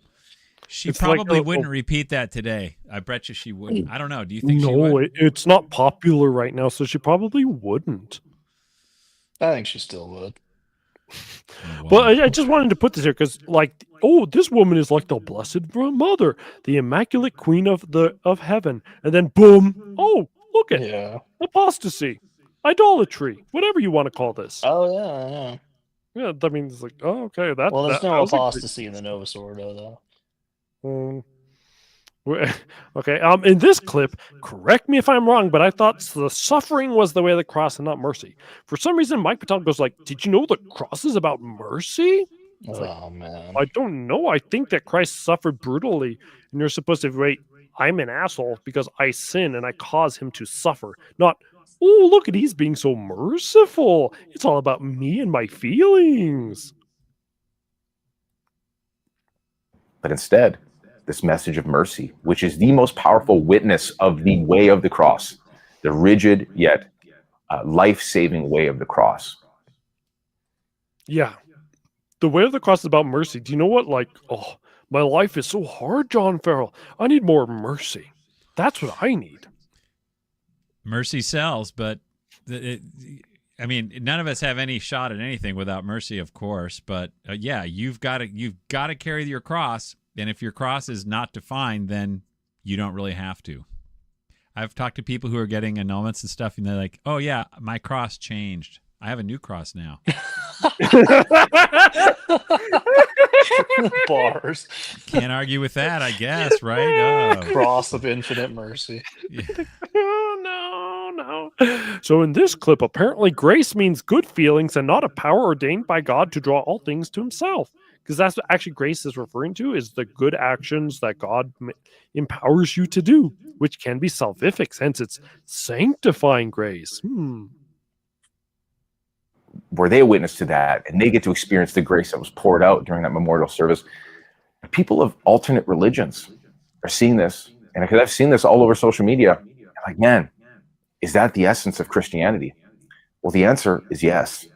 She It's like probably a- wouldn't repeat that today. I bet you she wouldn't. I don't know. Do you think she No, would? it's not popular right now, so she probably wouldn't. I think she still would. But I just wanted to put this here because, like, oh, this woman is like the Blessed Mother, the Immaculate Queen of heaven, and then boom, oh, look at apostasy, idolatry, whatever you want to call this. Oh yeah. Yeah, I mean, it's like, oh, okay, that. Well, there's that no was a good- apostasy in the Novus Ordo, though. Okay. In this clip, correct me if I'm wrong, but I thought the suffering was the way of the cross and not mercy. For some reason, Mike Patel goes like, "Did you know the cross is about mercy?" It's Oh man. I don't know. I think that Christ suffered brutally, and you're supposed to wait. I'm an asshole because I sin and I cause him to suffer. Not, oh, look at he's being so merciful. It's all about me and my feelings. But instead, this message of mercy, which is the most powerful witness of the way of the cross, the rigid yet life-saving way of the cross. Yeah. The way of the cross is about mercy. Do you know what? Like, oh, my life is so hard, John Farrell. I need more mercy. That's what I need. Mercy sells, but I mean, none of us have any shot at anything without mercy, of course. But yeah, you've got to carry your cross, and if your cross is not defined, then you don't really have to. I've talked to people who are getting annulments and stuff, and they're like, "Oh yeah, my cross changed. I have a new cross now." Bars. Can't argue with that, I guess, right? Cross of infinite mercy. No. So in this clip, apparently grace means good feelings and not a power ordained by God to draw all things to himself. Because that's what actually grace is referring to, is the good actions that God empowers you to do, which can be salvific, hence it's sanctifying grace. Were they a witness to that, and they get to experience the grace that was poured out during that memorial service. People of alternate religions are seeing this, and because I've seen this all over social media, I'm like, man, is that the essence of Christianity? Well, the answer is yes.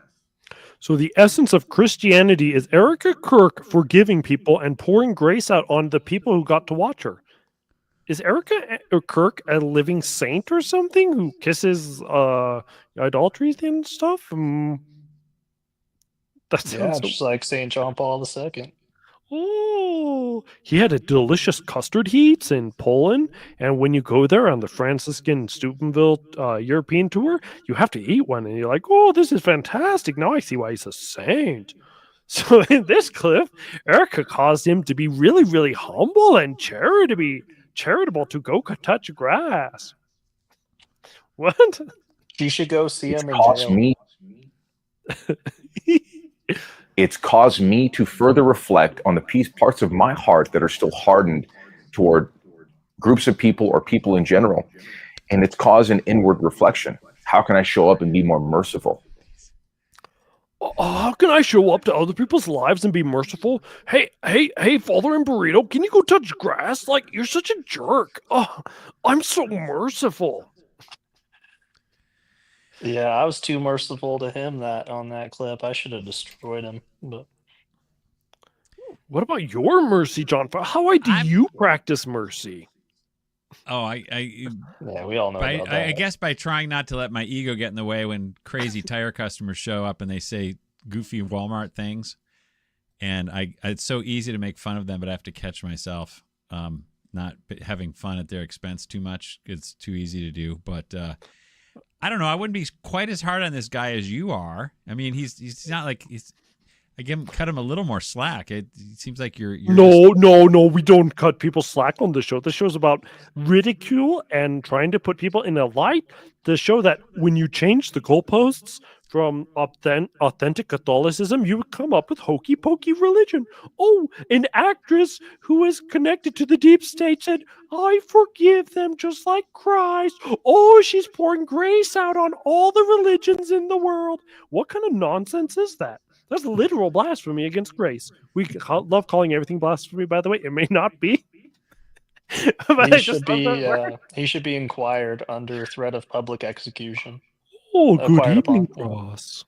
So the essence of Christianity is Erica Kirk forgiving people and pouring grace out on the people who got to watch her. Is Erica Kirk a living saint or something who kisses idolatry and stuff? That sounds just like St. John Paul II. Oh, he had a delicious custard he eats in Poland, and when you go there on the Franciscan Steubenville European tour, you have to eat one, and you're like, "Oh, this is fantastic! Now I see why he's a saint." So in this clip, Erica caused him to be really, really humble and charitable to go touch grass. What? You should go see him in Cost jail. me. It's caused me to further reflect on the parts of my heart that are still hardened toward groups of people or people in general. And it's caused an inward reflection. How can I show up and be more merciful? How can I show up to other people's lives and be merciful? Hey, Father and Burrito, can you go touch grass? Like, you're such a jerk. Oh, I'm so merciful. Yeah, I was too merciful to him on that clip. I should have destroyed him. But what about your mercy, John? How do you practice mercy? Oh, yeah, we all know about that. I guess by trying not to let my ego get in the way when crazy tire customers show up and they say goofy Walmart things, and it's so easy to make fun of them, but I have to catch myself not having fun at their expense too much. It's too easy to do, but I don't know. I wouldn't be quite as hard on this guy as you are. I mean, he's not like cut him a little more slack. It seems like you're No, we don't cut people slack on the show. The show's about ridicule and trying to put people in a light. The show that when you change the goalposts from authentic Catholicism, you would come up with hokey pokey religion. Oh, an actress who is connected to the deep state said, I forgive them just like Christ. Oh, she's pouring grace out on all the religions in the world. What kind of nonsense is that? That's literal blasphemy against grace. We love calling everything blasphemy, by the way. It may not be. But I just love that word. He should be inquired under threat of public execution. Oh, good Acquired evening, upon, yeah. Ross.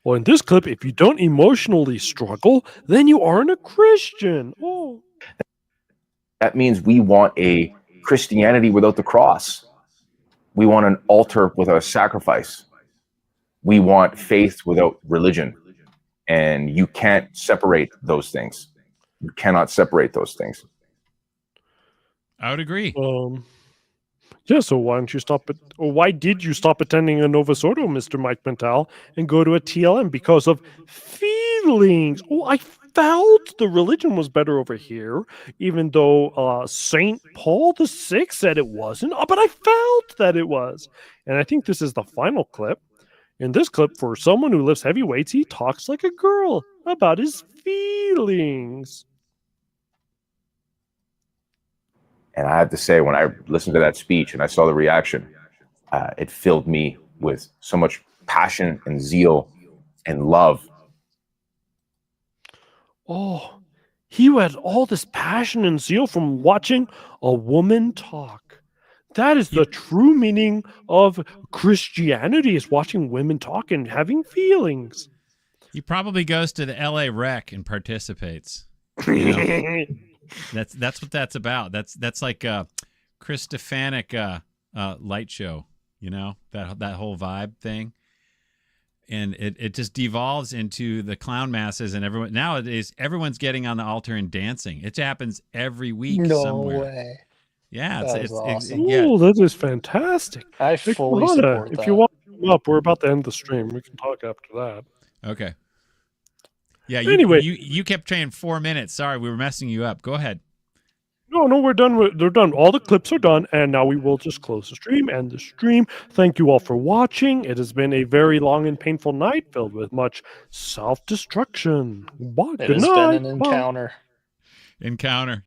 Well, in this clip, if you don't emotionally struggle, then you aren't a Christian. Oh. That means we want a Christianity without the cross. We want an altar without a sacrifice. We want faith without religion. And you can't separate those things. You cannot separate those things. I would agree. Yeah, so why don't you stop it? Or why did you stop attending a Novus Ordo, Mr. Mike Pantile, and go to a TLM? Because of feelings. Oh, I felt the religion was better over here, even though St. Paul VI said it wasn't. Oh, but I felt that it was. And I think this is the final clip. In this clip, for someone who lifts heavy weights, he talks like a girl about his feelings. And I have to say, when I listened to that speech and I saw the reaction, it filled me with so much passion and zeal and love. Oh, he had all this passion and zeal from watching a woman talk. That is the true meaning of Christianity, is watching women talk and having feelings. He probably goes to the LA Rec and participates. You know? That's what that's about. That's like a Christophanic light show, you know, that whole vibe thing. And it just devolves into the clown masses, and everyone nowadays everyone's getting on the altar and dancing. It happens every week somewhere. No way. Yeah, That's awesome. Oh, that is fantastic. I Hey, fully Kalana, support if that. you want to come up, we're about to end the stream. We can talk after that. Okay. Yeah. Anyway. You kept saying 4 minutes. Sorry, we were messing you up. Go ahead. No, we're done. They're done. All the clips are done, and now we will just close the stream, end the stream. Thank you all for watching. It has been a very long and painful night filled with much self-destruction. Bye. It Good has night. been an encounter. Encounter.